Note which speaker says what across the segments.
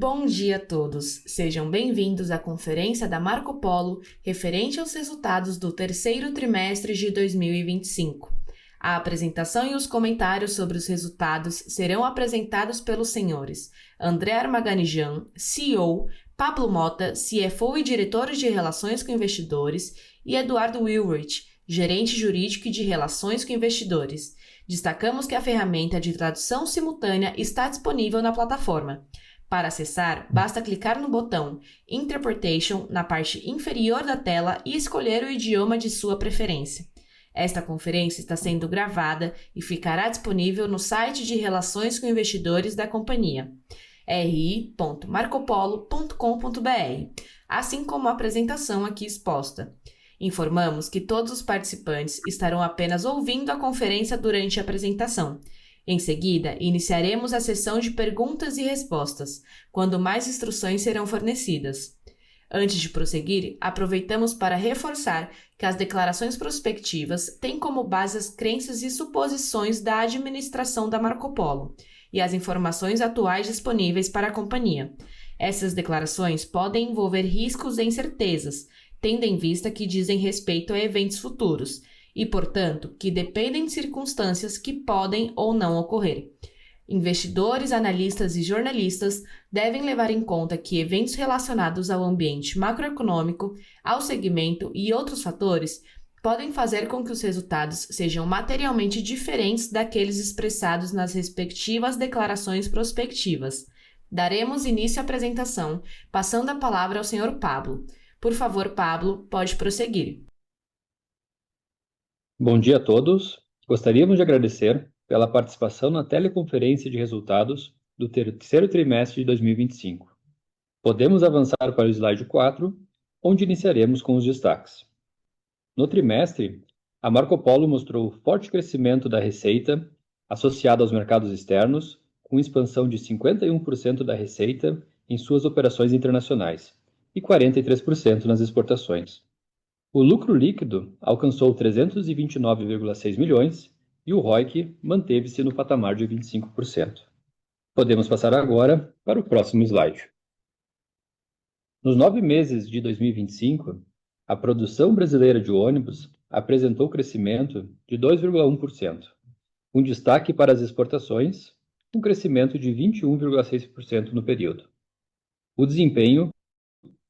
Speaker 1: Bom dia a todos, sejam bem-vindos à conferência da Marco Polo referente aos resultados do terceiro trimestre de 2025. A apresentação e os comentários sobre os resultados serão apresentados pelos senhores André Armaganijan, CEO, Pablo Mota, CFO e diretor de Relações com Investidores, e Eduardo Willrich, gerente jurídico e de Relações com Investidores. Destacamos que a ferramenta de tradução simultânea está disponível na plataforma. Para acessar, basta clicar no botão Interpretation na parte inferior da tela e escolher o idioma de sua preferência. Esta conferência está sendo gravada e ficará disponível no site de Relações com Investidores da companhia, ri.marcopolo.com.br, assim como a apresentação aqui exposta. Informamos que todos os participantes estarão apenas ouvindo a conferência durante a apresentação. Em seguida, iniciaremos a sessão de perguntas e respostas, quando mais instruções serão fornecidas. Antes de prosseguir, aproveitamos para reforçar que as declarações prospectivas têm como base as crenças e suposições da administração da Marco Polo e as informações atuais disponíveis para a companhia. Essas declarações podem envolver riscos e incertezas, tendo em vista que dizem respeito a eventos futuros e, portanto, que dependem de circunstâncias que podem ou não ocorrer. Investidores, analistas e jornalistas devem levar em conta que eventos relacionados ao ambiente macroeconômico, ao segmento e outros fatores podem fazer com que os resultados sejam materialmente diferentes daqueles expressados nas respectivas declarações prospectivas. Daremos início à apresentação, passando a palavra ao Sr. Pablo. Por favor, Pablo, pode prosseguir.
Speaker 2: Bom dia a todos. Gostaríamos de agradecer pela participação na teleconferência de resultados do terceiro trimestre de 2025. Podemos avançar para o slide 4, onde iniciaremos com os destaques. No trimestre, a Marco Polo mostrou forte crescimento da receita associada aos mercados externos, com expansão de 51% da receita em suas operações internacionais e 43% nas exportações. O lucro líquido alcançou 329,6 milhões e o ROIC manteve-se no patamar de 25%. Podemos passar agora para o próximo slide. Nos 9 meses de 2025, a produção brasileira de ônibus apresentou crescimento de 2,1%, com destaque para as exportações, um crescimento de 21,6% no período. O desempenho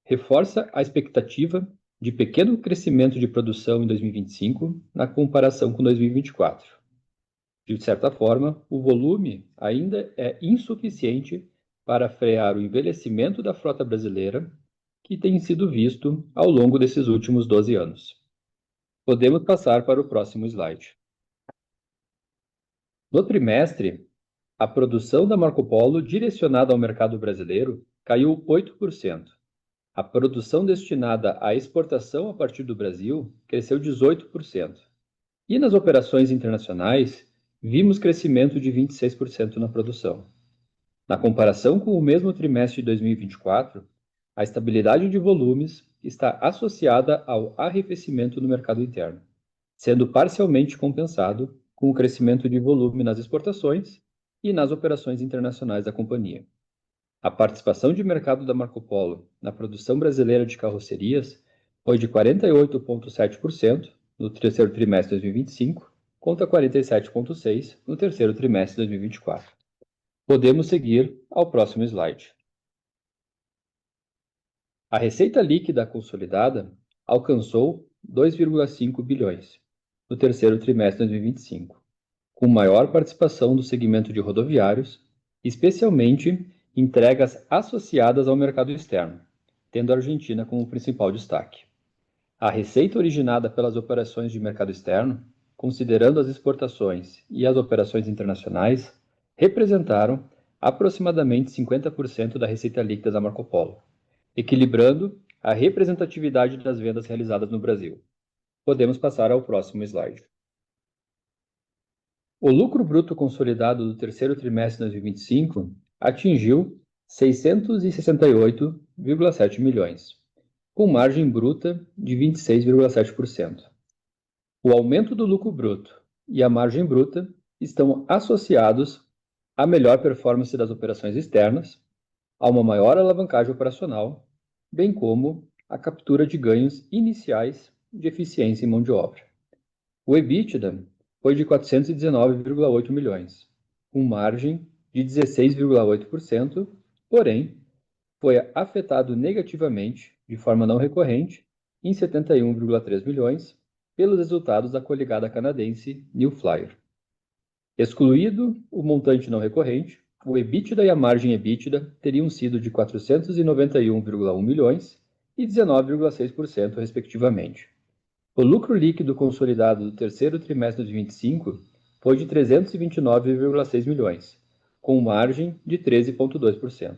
Speaker 2: reforça a expectativa de pequeno crescimento de produção em 2025 na comparação com 2024. De certa forma, o volume ainda é insuficiente para frear o envelhecimento da frota brasileira, que tem sido visto ao longo desses últimos 12 anos. Podemos passar para o próximo slide. No trimestre, a produção da Marco Polo direcionada ao mercado brasileiro caiu 8%. A produção destinada à exportação a partir do Brasil cresceu 18%. E nas operações internacionais, vimos crescimento de 26% na produção. Na comparação com o mesmo trimestre de 2024, a estabilidade de volumes está associada ao arrefecimento no mercado interno, sendo parcialmente compensado com o crescimento de volume nas exportações e nas operações internacionais da companhia. A participação de mercado da Marco Polo na produção brasileira de carrocerias foi de 48,7% no terceiro trimestre de 2025, contra 47,6% no terceiro trimestre de 2024. Podemos seguir ao próximo slide. A receita líquida consolidada alcançou 2,5 bilhões no terceiro trimestre de 2025, com maior participação do segmento de rodoviários, especialmente entregas associadas ao mercado externo, tendo a Argentina como principal destaque. A receita originada pelas operações de mercado externo, considerando as exportações e as operações internacionais, representaram aproximadamente 50% da receita líquida da Marco Polo, equilibrando a representatividade das vendas realizadas no Brasil. Podemos passar ao próximo slide. O lucro bruto consolidado do terceiro trimestre de 2025 atingiu 668,7 milhões, com margem bruta de 26,7%. O aumento do lucro bruto e a margem bruta estão associados à melhor performance das operações externas, a uma maior alavancagem operacional, bem como a captura de ganhos iniciais de eficiência em mão de obra. O EBITDA foi de 419,8 milhões, com margem de 16,8%, porém, foi afetado negativamente, de forma não recorrente, em 71,3 milhões, pelos resultados da coligada canadense New Flyer. Excluído o montante não recorrente, o EBITDA e a margem EBITDA teriam sido de 491,1 milhões e 19,6%, respectivamente. O lucro líquido consolidado do terceiro trimestre de 2025 foi de 329,6 milhões, com margem de 13,2%,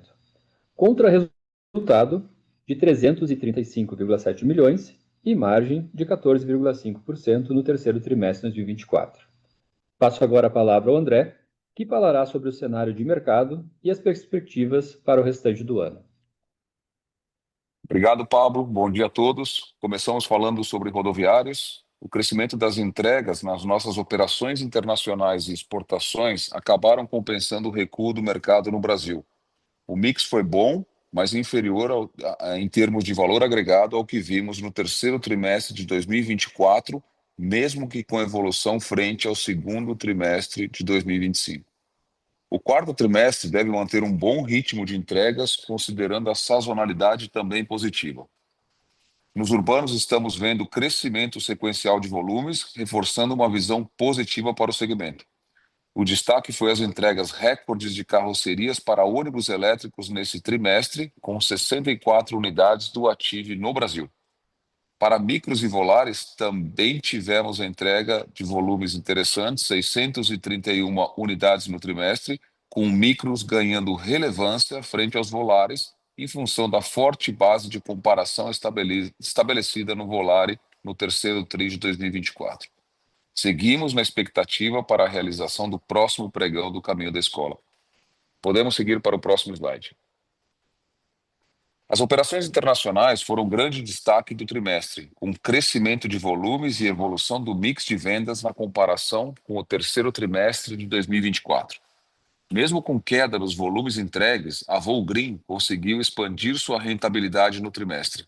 Speaker 2: contra resultado de 335,7 milhões e margem de 14,5% no terceiro trimestre de 2024. Passo agora a palavra ao André, que falará sobre o cenário de mercado e as perspectivas para o restante do ano.
Speaker 3: Obrigado, Pablo. Bom dia a todos. Começamos falando sobre rodoviários. O crescimento das entregas nas nossas operações internacionais e exportações acabaram compensando o recuo do mercado no Brasil. O mix foi bom, mas inferior em termos de valor agregado ao que vimos no terceiro trimestre de 2024, mesmo que com evolução frente ao segundo trimestre de 2025. O quarto trimestre deve manter um bom ritmo de entregas, considerando a sazonalidade também positiva. Nos urbanos, estamos vendo crescimento sequencial de volumes, reforçando uma visão positiva para o segmento. O destaque foi as entregas recordes de carrocerias para ônibus elétricos nesse trimestre, com 64 unidades do Attive no Brasil. Para micros e volares, também tivemos a entrega de volumes interessantes, 631 unidades no trimestre, com micros ganhando relevância frente aos volares, em função da forte base de comparação estabelecida no volare no terceiro TRI de 2024. Seguimos na expectativa para a realização do próximo pregão do Caminho da Escola. Podemos seguir para o próximo slide. As operações internacionais foram o grande destaque do trimestre, com crescimento de volumes e evolução do mix de vendas na comparação com o terceiro trimestre de 2024. Mesmo com queda nos volumes entregues, a Volgren conseguiu expandir sua rentabilidade no trimestre.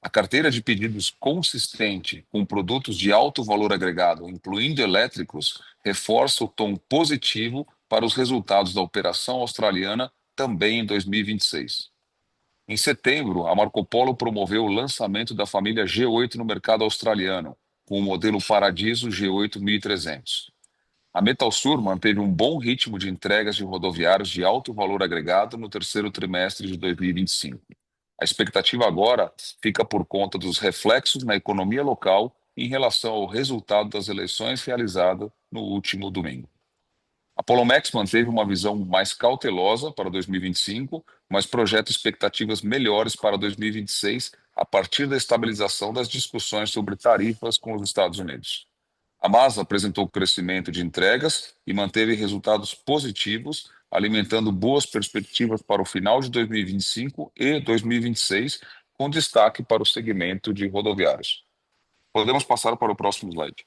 Speaker 3: A carteira de pedidos consistente com produtos de alto valor agregado, incluindo elétricos, reforça o tom positivo para os resultados da operação australiana também em 2026. Em setembro, a Marco Polo promoveu o lançamento da família G8 no mercado australiano, com o modelo Paradiso G8 1300. A Metalsur manteve um bom ritmo de entregas de rodoviários de alto valor agregado no terceiro trimestre de 2025. A expectativa agora fica por conta dos reflexos na economia local em relação ao resultado das eleições realizadas no último domingo. A Polomex manteve uma visão mais cautelosa para 2025, mas projeta expectativas melhores para 2026 a partir da estabilização das discussões sobre tarifas com os Estados Unidos. A MAS apresentou crescimento de entregas e manteve resultados positivos, alimentando boas perspectivas para o final de 2025 e 2026, com destaque para o segmento de rodoviários. Podemos passar para o próximo slide.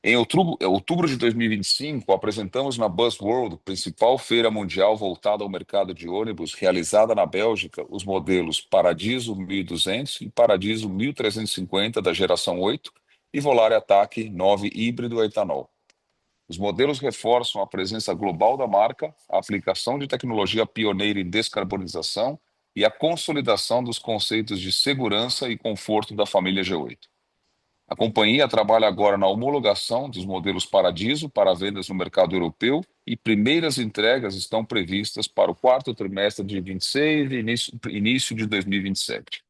Speaker 3: Em outubro de 2025, apresentamos na Busworld, principal feira mundial voltada ao mercado de ônibus, realizada na Bélgica, os modelos Paradiso 1200 e Paradiso 1350 da geração 8 e Volare Ataque 9 híbrido a etanol. Os modelos reforçam a presença global da marca, a aplicação de tecnologia pioneira em descarbonização e a consolidação dos conceitos de segurança e conforto da família G8. A companhia trabalha agora na homologação dos modelos Paradiso para vendas no mercado europeu e primeiras entregas estão previstas para o quarto trimestre de 2026 e início de 2027.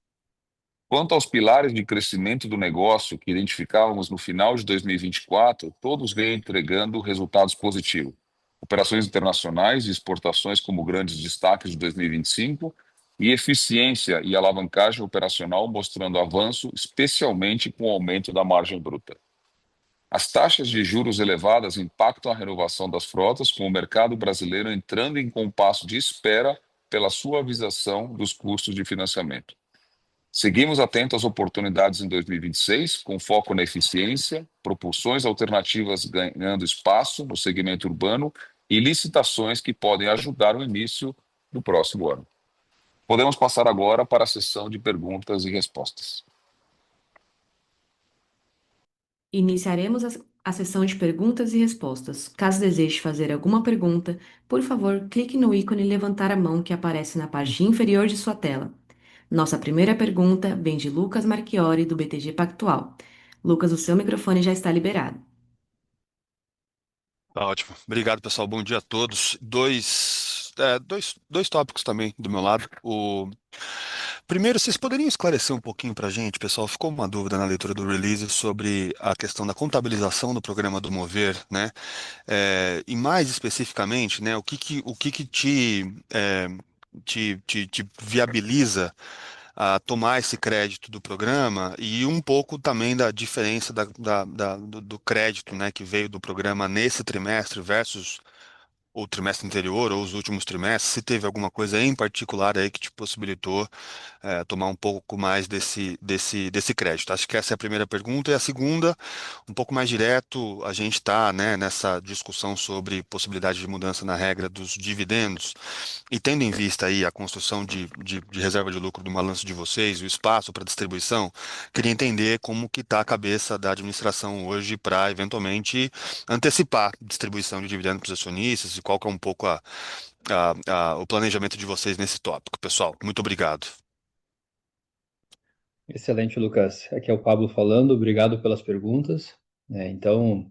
Speaker 3: Quanto aos pilares de crescimento do negócio que identificávamos no final de 2024, todos vêm entregando resultados positivos. Operações internacionais e exportações como grandes destaques de 2025 e eficiência e alavancagem operacional mostrando avanço, especialmente com o aumento da margem bruta. As taxas de juros elevadas impactam a renovação das frotas, com o mercado brasileiro entrando em compasso de espera pela suavização dos custos de financiamento. Seguimos atentos às oportunidades em 2026, com foco na eficiência, propulsões alternativas ganhando espaço no segmento urbano e licitações que podem ajudar o início do próximo ano. Podemos passar agora para a sessão de perguntas e respostas.
Speaker 1: Iniciaremos a sessão de perguntas e respostas. Caso deseje fazer alguma pergunta, por favor, clique no ícone levantar a mão que aparece na parte inferior de sua tela. Nossa primeira pergunta vem de Lucas Marchiori, do BTG Pactual. Lucas, o seu microfone já está liberado.
Speaker 4: Tá ótimo. Obrigado, pessoal. Bom dia a todos. Dois tópicos também do meu lado. O primeiro, vocês poderiam esclarecer um pouquinho para a gente, pessoal? Ficou uma dúvida na leitura do release sobre a questão da contabilização do programa do Mover, né? E mais especificamente, né, o que que te viabiliza a tomar esse crédito do programa e um pouco também da diferença do crédito, né, que veio do programa nesse trimestre versus o trimestre anterior ou os últimos trimestres, se teve alguma coisa em particular aí que te possibilitou tomar um pouco mais desse crédito. Acho que essa é a primeira pergunta. E a segunda, um pouco mais direto, a gente está, né, nessa discussão sobre possibilidade de mudança na regra dos dividendos. E tendo em vista aí a construção de reserva de lucro do balanço de vocês, o espaço para distribuição, queria entender como que está a cabeça da administração hoje para eventualmente antecipar distribuição de dividendos para os acionistas e qual que é um pouco o planejamento de vocês nesse tópico, pessoal. Muito obrigado.
Speaker 2: Excelente, Lucas. Aqui é o Pablo falando. Obrigado pelas perguntas. Então,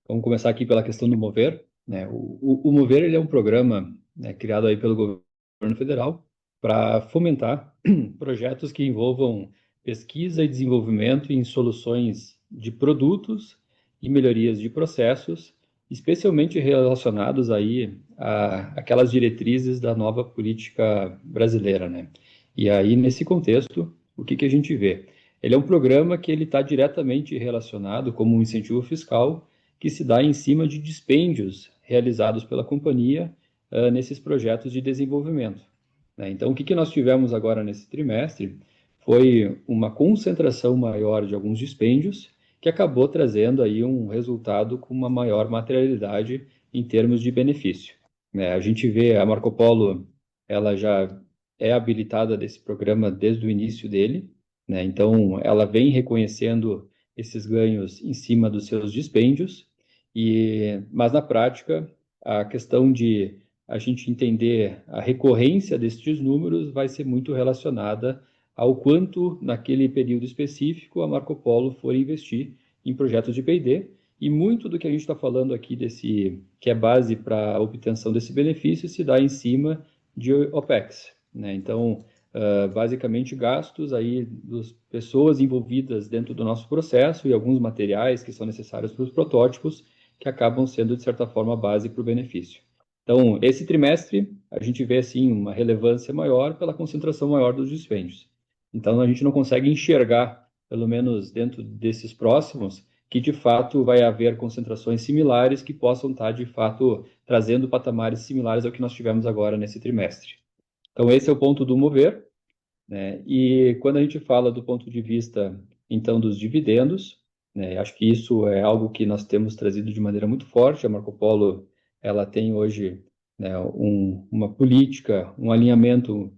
Speaker 2: vamos começar aqui pela questão do Mover, né? O Mover ele é um programa, né, criado aí pelo governo federal para fomentar projetos que envolvam pesquisa e desenvolvimento em soluções de produtos e melhorias de processos, especialmente relacionados aí a aquelas diretrizes da nova política brasileira, né? E aí, nesse contexto, o que que a gente vê? Ele é um programa que ele está diretamente relacionado como um incentivo fiscal que se dá em cima de dispêndios realizados pela companhia nesses projetos de desenvolvimento, né? Então, o que que nós tivemos agora nesse trimestre foi uma concentração maior de alguns dispêndios que acabou trazendo aí um resultado com uma maior materialidade em termos de benefício, né? A gente vê a Marco Polo, ela já é habilitada desse programa desde o início dele, né? Então, ela vem reconhecendo esses ganhos em cima dos seus dispêndios, mas na prática, a questão de a gente entender a recorrência destes números vai ser muito relacionada ao quanto, naquele período específico, a Marco Polo for investir em projetos de P&D, e muito do que a gente está falando aqui, que é base para a obtenção desse benefício, se dá em cima de OPEX, né? Então, basicamente, gastos aí das pessoas envolvidas dentro do nosso processo e alguns materiais que são necessários para os protótipos, que acabam sendo, de certa forma, a base para o benefício. Então, esse trimestre, a gente vê, assim, uma relevância maior pela concentração maior dos dispêndios. Então, a gente não consegue enxergar, pelo menos dentro desses próximos, que, de fato, vai haver concentrações similares que possam estar, de fato, trazendo patamares similares ao que nós tivemos agora nesse trimestre. Então, esse é o ponto do mover, né? E quando a gente fala do ponto de vista, então, dos dividendos, né, acho que isso é algo que nós temos trazido de maneira muito forte. A Marco Polo, ela tem hoje, né, uma política, um alinhamento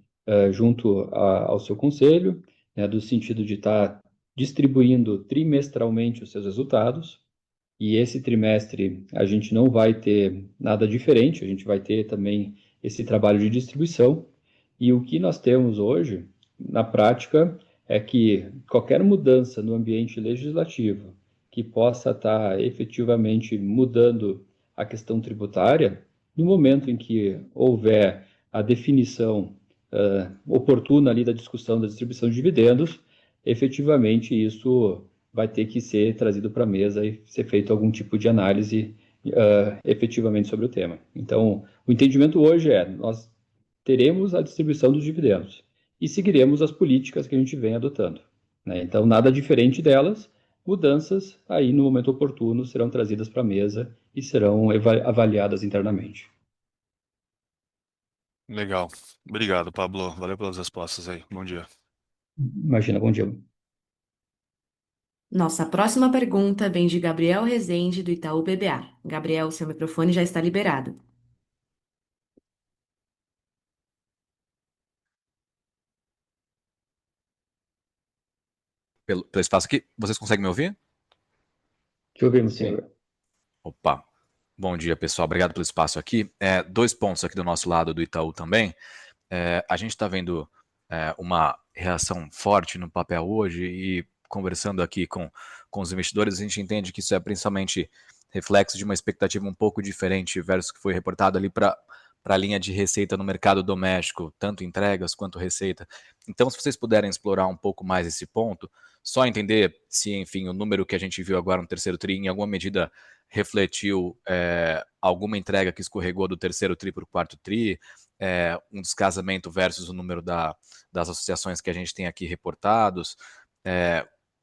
Speaker 2: junto ao seu conselho, né, do sentido de estar distribuindo trimestralmente os seus resultados. E esse trimestre a gente não vai ter nada diferente, a gente vai ter também esse trabalho de distribuição. E o que nós temos hoje, na prática, é que qualquer mudança no ambiente legislativo que possa estar efetivamente mudando a questão tributária, no momento em que houver a definição oportuna ali da discussão da distribuição de dividendos, efetivamente isso vai ter que ser trazido para a mesa e ser feito algum tipo de análise efetivamente sobre o tema. Então, o entendimento hoje é, nós teremos a distribuição dos dividendos e seguiremos as políticas que a gente vem adotando, né? Então, nada diferente delas, mudanças aí no momento oportuno serão trazidas para a mesa e serão avaliadas internamente.
Speaker 4: Legal. Obrigado, Pablo. Valeu pelas respostas aí. Bom dia.
Speaker 2: Imagina, bom dia.
Speaker 1: Nossa próxima pergunta vem de Gabriel Rezende, do Itaú BBA. Gabriel, seu microfone já está liberado.
Speaker 5: pelo espaço aqui. Vocês conseguem me ouvir?
Speaker 2: Te ouvimos, senhor.
Speaker 5: Opa. Bom dia, pessoal. Obrigado pelo espaço aqui. 2 pontos aqui do nosso lado do Itaú também. A gente está vendo uma reação forte no papel hoje e conversando aqui com os investidores, a gente entende que isso é principalmente reflexo de uma expectativa um pouco diferente versus o que foi reportado ali para a linha de receita no mercado doméstico, tanto entregas quanto receita. Então, se vocês puderem explorar um pouco mais esse ponto, só entender se, enfim, o número que a gente viu agora no terceiro TRI, em alguma medida, refletiu alguma entrega que escorregou do terceiro TRI para o quarto TRI, um descasamento versus o número das associações que a gente tem aqui reportados,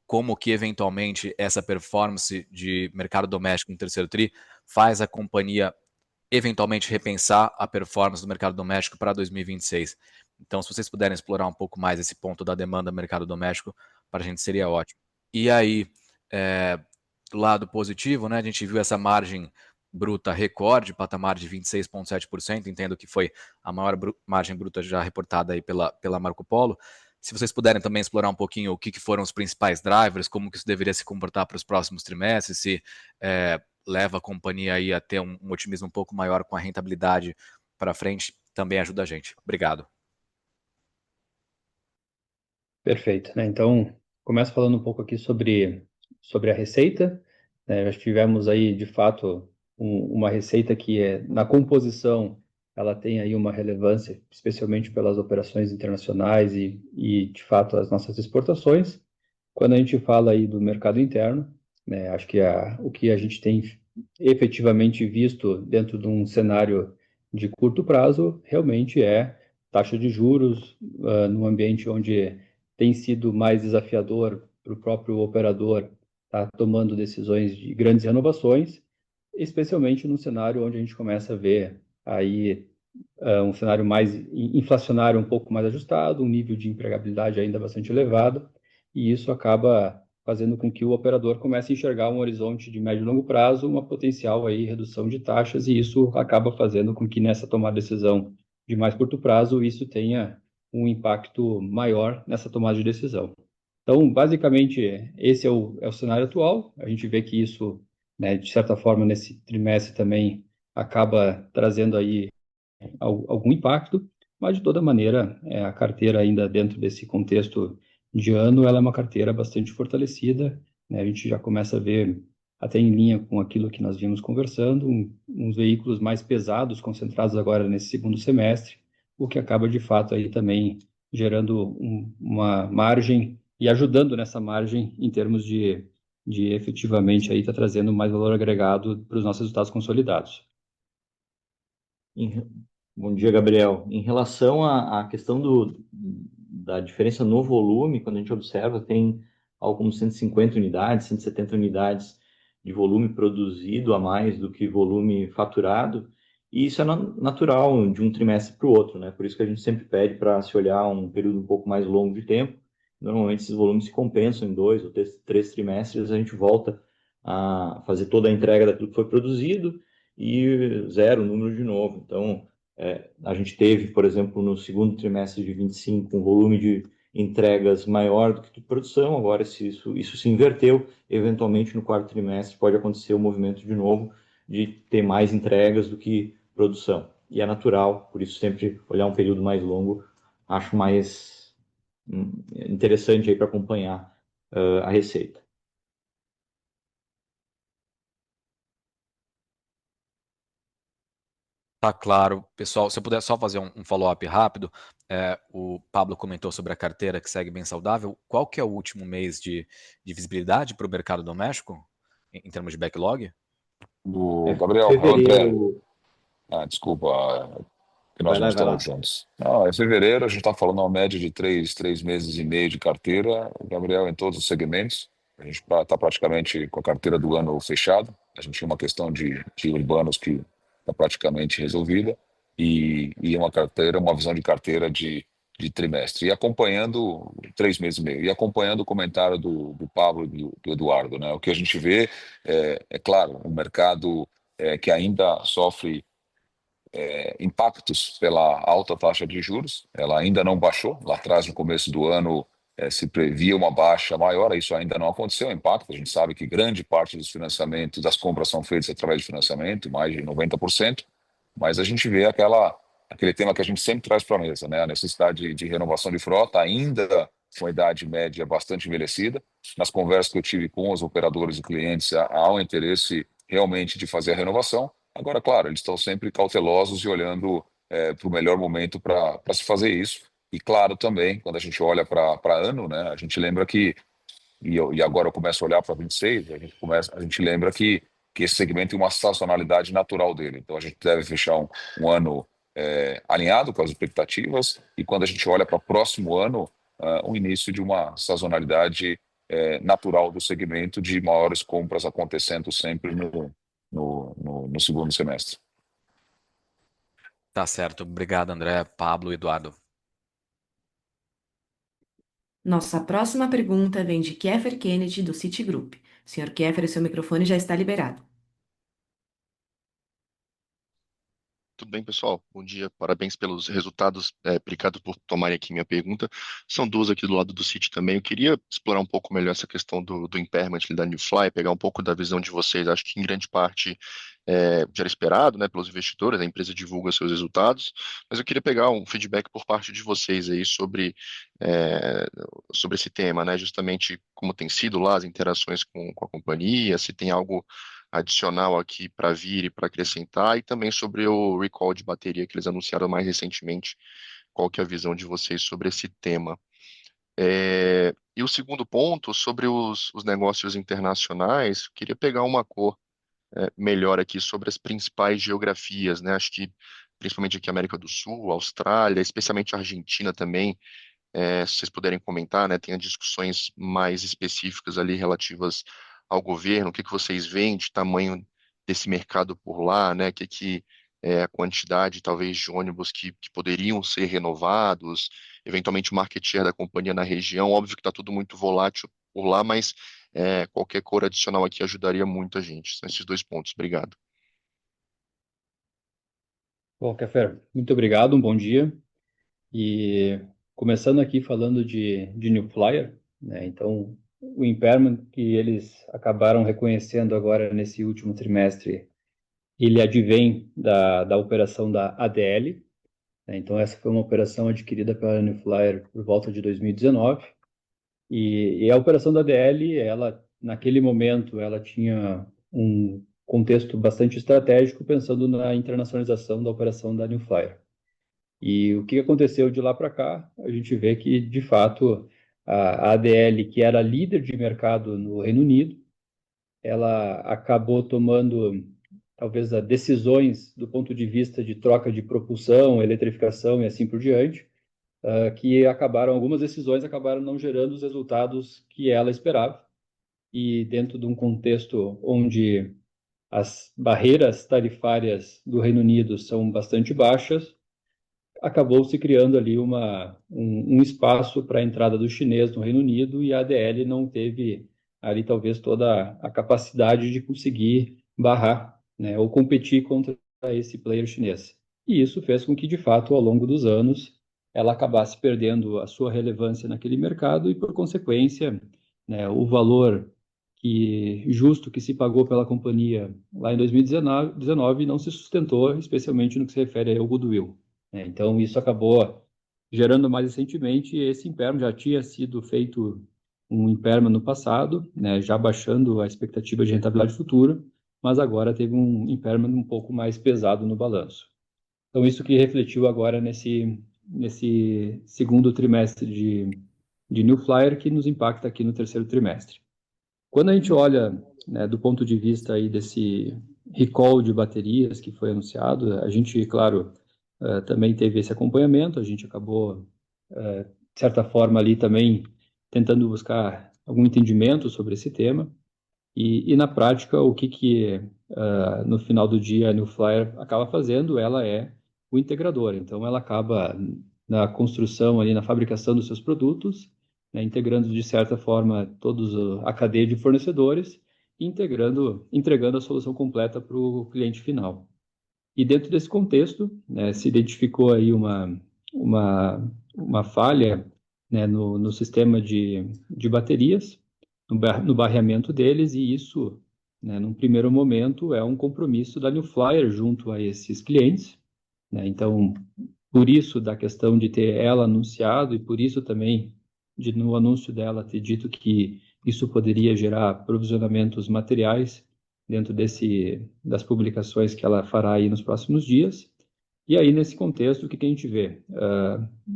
Speaker 5: como que eventualmente essa performance de mercado doméstico no terceiro TRI faz a companhia eventualmente repensar a performance do mercado doméstico para 2026. Então, se vocês puderem explorar um pouco mais esse ponto da demanda do mercado doméstico, para a gente seria ótimo. E aí, do lado positivo, né, a gente viu essa margem bruta recorde, patamar de 26,7%, entendo que foi a maior margem bruta já reportada aí pela Marco Polo. Se vocês puderem também explorar um pouquinho o que foram os principais drivers, como que isso deveria se comportar para os próximos trimestres, se leva a companhia aí a ter um otimismo um pouco maior com a rentabilidade para frente, também ajuda a gente. Obrigado.
Speaker 2: Perfeito, né? Então, começo falando um pouco aqui sobre a receita. Nós tivemos aí, de fato, uma receita que na composição, ela tem aí uma relevância, especialmente pelas operações internacionais e de fato, as nossas exportações. Quando a gente fala aí do mercado interno, né, acho que o que a gente tem efetivamente visto dentro de um cenário de curto prazo, realmente é taxa de juros, num ambiente onde tem sido mais desafiador para o próprio operador estar tomando decisões de grandes renovações, especialmente no cenário onde a gente começa a ver aí um cenário mais inflacionário, um pouco mais ajustado, um nível de empregabilidade ainda bastante elevado, e isso acaba fazendo com que o operador comece a enxergar um horizonte de médio e longo prazo, uma potencial aí redução de taxas, e isso acaba fazendo com que nessa tomada de decisão de mais curto prazo, isso tenha um impacto maior nessa tomada de decisão. Então, basicamente, esse é o cenário atual. A gente vê que isso, né, de certa forma, nesse trimestre também acaba trazendo aí algum impacto, mas de toda maneira, a carteira ainda dentro desse contexto de ano, ela é uma carteira bastante fortalecida, né? A gente já começa a ver, até em linha com aquilo que nós vimos conversando, uns veículos mais pesados concentrados agora nesse segundo semestre, o que acaba de fato aí também gerando uma margem e ajudando nessa margem em termos de efetivamente aí estar trazendo mais valor agregado para os nossos resultados consolidados.
Speaker 6: Bom dia, Gabriel. Em relação à questão da diferença no volume, quando a gente observa, tem algo como 150 unidades, 170 unidades de volume produzido a mais do que volume faturado, e isso é natural de um trimestre para o outro, né? Por isso que a gente sempre pede para se olhar um período um pouco mais longo de tempo. Normalmente esses volumes se compensam em 2 ou 3 trimestres, a gente volta a fazer toda a entrega daquilo que foi produzido e zero o número de novo. Então, a gente teve, por exemplo, no segundo trimestre de 25, um volume de entregas maior do que de produção. Agora, se isso se inverteu, eventualmente no quarto trimestre pode acontecer o movimento de novo de ter mais entregas do que produção. E é natural, por isso sempre olhar um período mais longo, acho mais interessante aí para acompanhar a receita.
Speaker 5: Tá claro. Pessoal, se eu puder só fazer um follow-up rápido, o Pablo comentou sobre a carteira que segue bem saudável. Qual que é o último mês de visibilidade para o mercado doméstico, em termos de backlog?
Speaker 3: Gabriel, André. Desculpa, que nós não
Speaker 6: Vai lá.
Speaker 3: estamos juntos. Não, é fevereiro, a gente está falando uma média de 3 meses e meio de carteira, Gabriel, em todos os segmentos. A gente está praticamente com a carteira do ano fechada. A gente tinha uma questão de urbanos que está praticamente resolvida e uma carteira, uma visão de carteira de trimestre. E acompanhando 3 meses e meio. E acompanhando o comentário do Pablo e do Eduardo, né? O que a gente vê é claro, um mercado que ainda sofre impactos pela alta taxa de juros. Ela ainda não baixou. Lá atrás, no começo do ano, se previa uma baixa maior, isso ainda não aconteceu, o impacto, a gente sabe que grande parte dos financiamentos, das compras são feitas através de financiamento, mais de 90%, mas a gente vê aquele tema que a gente sempre traz para a mesa, né? A necessidade de renovação de frota, ainda com a idade média bastante envelhecida. Nas conversas que eu tive com os operadores e clientes, há um interesse realmente de fazer a renovação. Agora, claro, eles estão sempre cautelosos e olhando para o melhor momento para se fazer isso. E claro também, quando a gente olha para ano, né, a gente lembra que, e agora eu começo a olhar para 26, a gente lembra que esse segmento tem uma sazonalidade natural dele. Então a gente deve fechar um ano alinhado com as expectativas, e quando a gente olha para o próximo ano, o início de uma sazonalidade natural do segmento, de maiores compras acontecendo sempre no segundo semestre.
Speaker 5: Tá certo. Obrigado, André, Pablo, Eduardo.
Speaker 1: Nossa próxima pergunta vem de Kiefer Kennedy, do Citigroup. Senhor Kiefer, o seu microfone já está liberado.
Speaker 7: Tudo bem, pessoal? Bom dia, parabéns pelos resultados. Obrigado por tomarem aqui minha pergunta. São duas aqui do lado do Citi também. Eu queria explorar um pouco melhor essa questão do impairment ali da New Fly, pegar um pouco da visão de vocês. Acho que em grande parte já era esperado, né, pelos investidores, a empresa divulga seus resultados, mas eu queria pegar um feedback por parte de vocês aí sobre esse tema, né, justamente como tem sido lá as interações com a companhia, se tem algo adicional aqui para vir e para acrescentar, e também sobre o recall de bateria que eles anunciaram mais recentemente. Qual que é a visão de vocês sobre esse tema? E o segundo ponto, sobre os negócios internacionais, queria pegar uma cor melhor aqui sobre as principais geografias, né? Acho que principalmente aqui América do Sul, Austrália, especialmente a Argentina também, se vocês puderem comentar, né? Tem discussões mais específicas ali relativas ao governo, o que que vocês veem de tamanho desse mercado por lá, né? Que é a quantidade, talvez, de ônibus que poderiam ser renovados, eventualmente o market share da companhia na região. Óbvio que está tudo muito volátil por lá, mas qualquer cor adicional aqui ajudaria muito a gente. São esses dois pontos. Obrigado.
Speaker 2: Bom, Kefer, muito obrigado, um bom dia. E começando aqui falando de New Flyer, né? Então, o impairment que eles acabaram reconhecendo agora nesse último trimestre, ele advém da operação da ADL, né? Então, essa foi uma operação adquirida pela New Flyer por volta de 2019. E a operação da ADL, ela, naquele momento, ela tinha um contexto bastante estratégico, pensando na internacionalização da operação da New Flyer. E o que aconteceu de lá para cá? A gente vê que, de fato, a ADL, que era líder de mercado no Reino Unido, ela acabou tomando, talvez, decisões do ponto de vista de troca de propulsão, eletrificação e assim por diante, que algumas decisões acabaram não gerando os resultados que ela esperava. E dentro de um contexto onde as barreiras tarifárias do Reino Unido são bastante baixas, acabou se criando ali um espaço para a entrada do chinês no Reino Unido, e a ADL não teve ali talvez toda a capacidade de conseguir barrar, né, ou competir contra esse player chinês. E isso fez com que, de fato, ao longo dos anos, ela acabasse perdendo a sua relevância naquele mercado e, por consequência, né, o valor justo que se pagou pela companhia lá em 2019 não se sustentou, especialmente no que se refere ao goodwill. Então, isso acabou gerando mais recentemente esse impairment. Já tinha sido feito um impairment no passado, né, já baixando a expectativa de rentabilidade futura, mas agora teve um impairment um pouco mais pesado no balanço. Então, isso que refletiu agora nesse segundo trimestre de New Flyer, que nos impacta aqui no terceiro trimestre. Quando a gente olha, né, do ponto de vista aí desse recall de baterias que foi anunciado, a gente, claro, também teve esse acompanhamento. A gente acabou, de certa forma, ali também tentando buscar algum entendimento sobre esse tema. E na prática, o que no final do dia a New Flyer acaba fazendo? Ela é o integrador. Então, ela acaba na construção, ali na fabricação dos seus produtos, né, integrando de certa forma todos a cadeia de fornecedores e entregando a solução completa para o cliente final. E dentro desse contexto, né, se identificou aí uma falha né, no sistema de baterias, no barreamento deles, e isso, né, num primeiro momento, é um compromisso da New Flyer junto a esses clientes, né? Então, por isso da questão de ter ela anunciado, e por isso também no anúncio dela ter dito que isso poderia gerar provisionamentos materiais dentro das publicações que ela fará aí nos próximos dias. E aí, nesse contexto, o que a gente vê?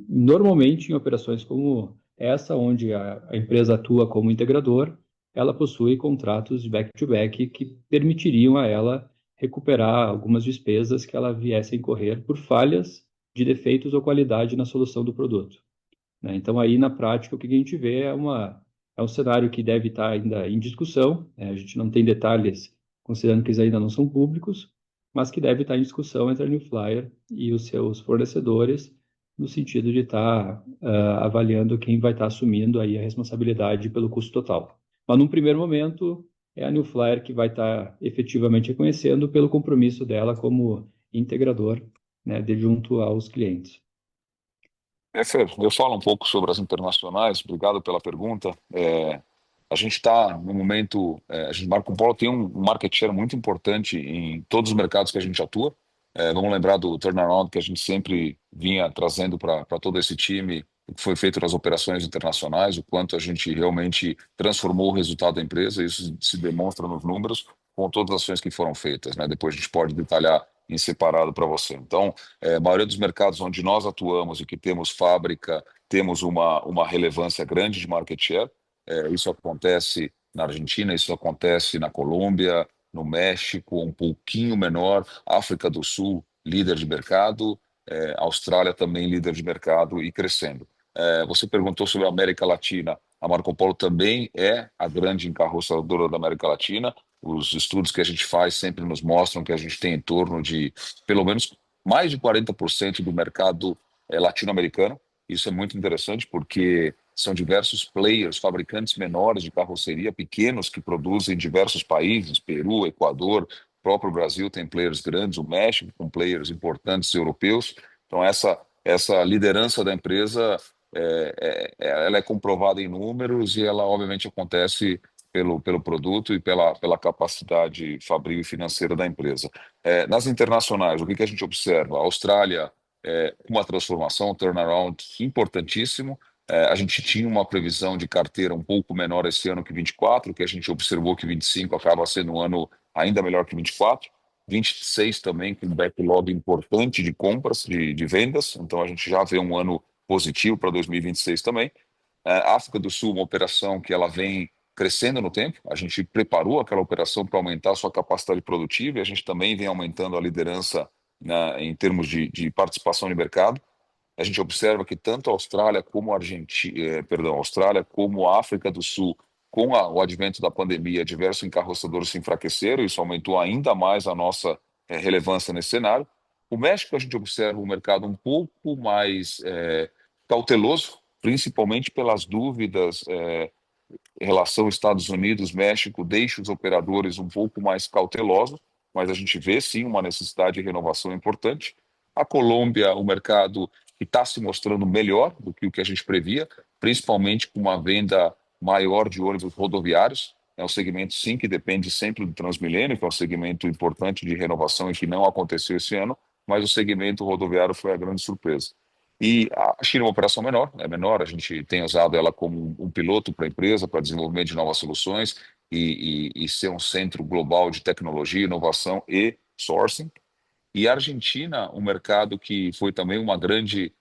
Speaker 2: Normalmente, em operações como essa, onde a empresa atua como integrador, ela possui contratos de back-to-back que permitiriam a ela recuperar algumas despesas que ela viesse a incorrer por falhas de defeitos ou qualidade na solução do produto, né? Então, aí, na prática, o que a gente vê é um cenário que deve estar ainda em discussão, né? A gente não tem detalhes, considerando que eles ainda não são públicos, mas que deve estar em discussão entre a New Flyer e os seus fornecedores, no sentido de estar avaliando quem vai estar assumindo aí a responsabilidade pelo custo total. Mas, num primeiro momento, é a New Flyer que vai estar efetivamente reconhecendo pelo compromisso dela como integrador, né, junto aos clientes.
Speaker 3: Fer, eu falo um pouco sobre as internacionais, obrigado pela pergunta. A gente está no momento, a gente, Marco Polo tem um market share muito importante em todos os mercados que a gente atua. Vamos lembrar do turnaround que a gente sempre vinha trazendo para todo esse time, o que foi feito nas operações internacionais, o quanto a gente realmente transformou o resultado da empresa. Isso se demonstra nos números com todas as ações que foram feitas, né? Depois a gente pode detalhar em separado para você. Então, a maioria dos mercados onde nós atuamos e que temos fábrica, temos uma relevância grande de market share. Isso acontece na Argentina, isso acontece na Colômbia, no México, um pouquinho menor, África do Sul, líder de mercado, Austrália também líder de mercado e crescendo. Você perguntou sobre a América Latina. A Marco Polo também é a grande encarroçadora da América Latina. Os estudos que a gente faz sempre nos mostram que a gente tem em torno de, pelo menos, mais de 40% do mercado latino-americano. Isso é muito interessante porque são diversos players, fabricantes menores de carroceria, pequenos, que produzem em diversos países, Peru, Equador, o próprio Brasil tem players grandes, o México com players importantes europeus. Então, essa liderança da empresa, ela é comprovada em números e ela, obviamente, acontece pelo produto e pela capacidade fabril e financeira da empresa. Nas internacionais, o que a gente observa? A Austrália, uma transformação, um turnaround importantíssimo. A gente tinha uma previsão de carteira um pouco menor esse ano que 24, que a gente observou que 25 acaba sendo um ano ainda melhor que 24. 26 também com um backlog importante de compras, de vendas, então a gente já vê um ano positivo para 2026 também. África do Sul, uma operação que ela vem crescendo no tempo, a gente preparou aquela operação para aumentar a sua capacidade produtiva e a gente também vem aumentando a liderança, né, em termos de participação de mercado. A gente observa que tanto a Austrália como a Austrália como a África do Sul, com o advento da pandemia, diversos encarroçadores se enfraqueceram, isso aumentou ainda mais a nossa relevância nesse cenário. O México, a gente observa um mercado um pouco mais cauteloso, principalmente pelas dúvidas em relação Estados Unidos, México, deixa os operadores um pouco mais cautelosos, mas a gente vê sim uma necessidade de renovação importante. A Colômbia, o mercado que está se mostrando melhor do que o que a gente previa, principalmente com uma venda maior de ônibus rodoviários. É um segmento, sim, que depende sempre do Transmilênio, que é um segmento importante de renovação e que não aconteceu esse ano, mas o segmento rodoviário foi a grande surpresa. E a China é uma operação menor, a gente tem usado ela como um piloto para a empresa, para desenvolvimento de novas soluções e ser um centro global de tecnologia, inovação e sourcing. E a Argentina, um mercado que foi também uma grande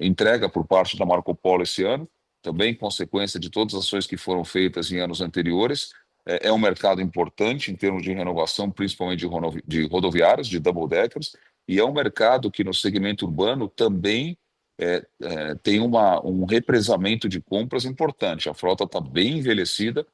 Speaker 3: entrega por parte da Marco Polo esse ano, também consequência de todas as ações que foram feitas em anos anteriores. É um mercado importante em termos de renovação, principalmente de rodoviários, de double-deckers, e é um mercado que no segmento urbano também tem um represamento de compras importante. A frota está bem envelhecida,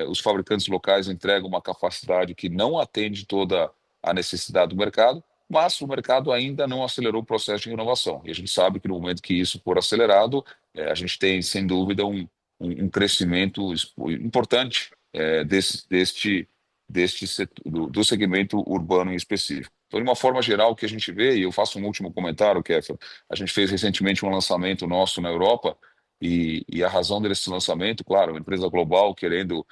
Speaker 3: os fabricantes locais entregam uma capacidade que não atende toda a necessidade do mercado, mas o mercado ainda não acelerou o processo de renovação. E a gente sabe que no momento que isso for acelerado, a gente tem, sem dúvida, um crescimento importante do segmento urbano em específico. Então, de uma forma geral, o que a gente vê, e eu faço um último comentário, Kéfera, a gente fez recentemente um lançamento nosso na Europa, e a razão desse lançamento, claro, uma empresa global querendo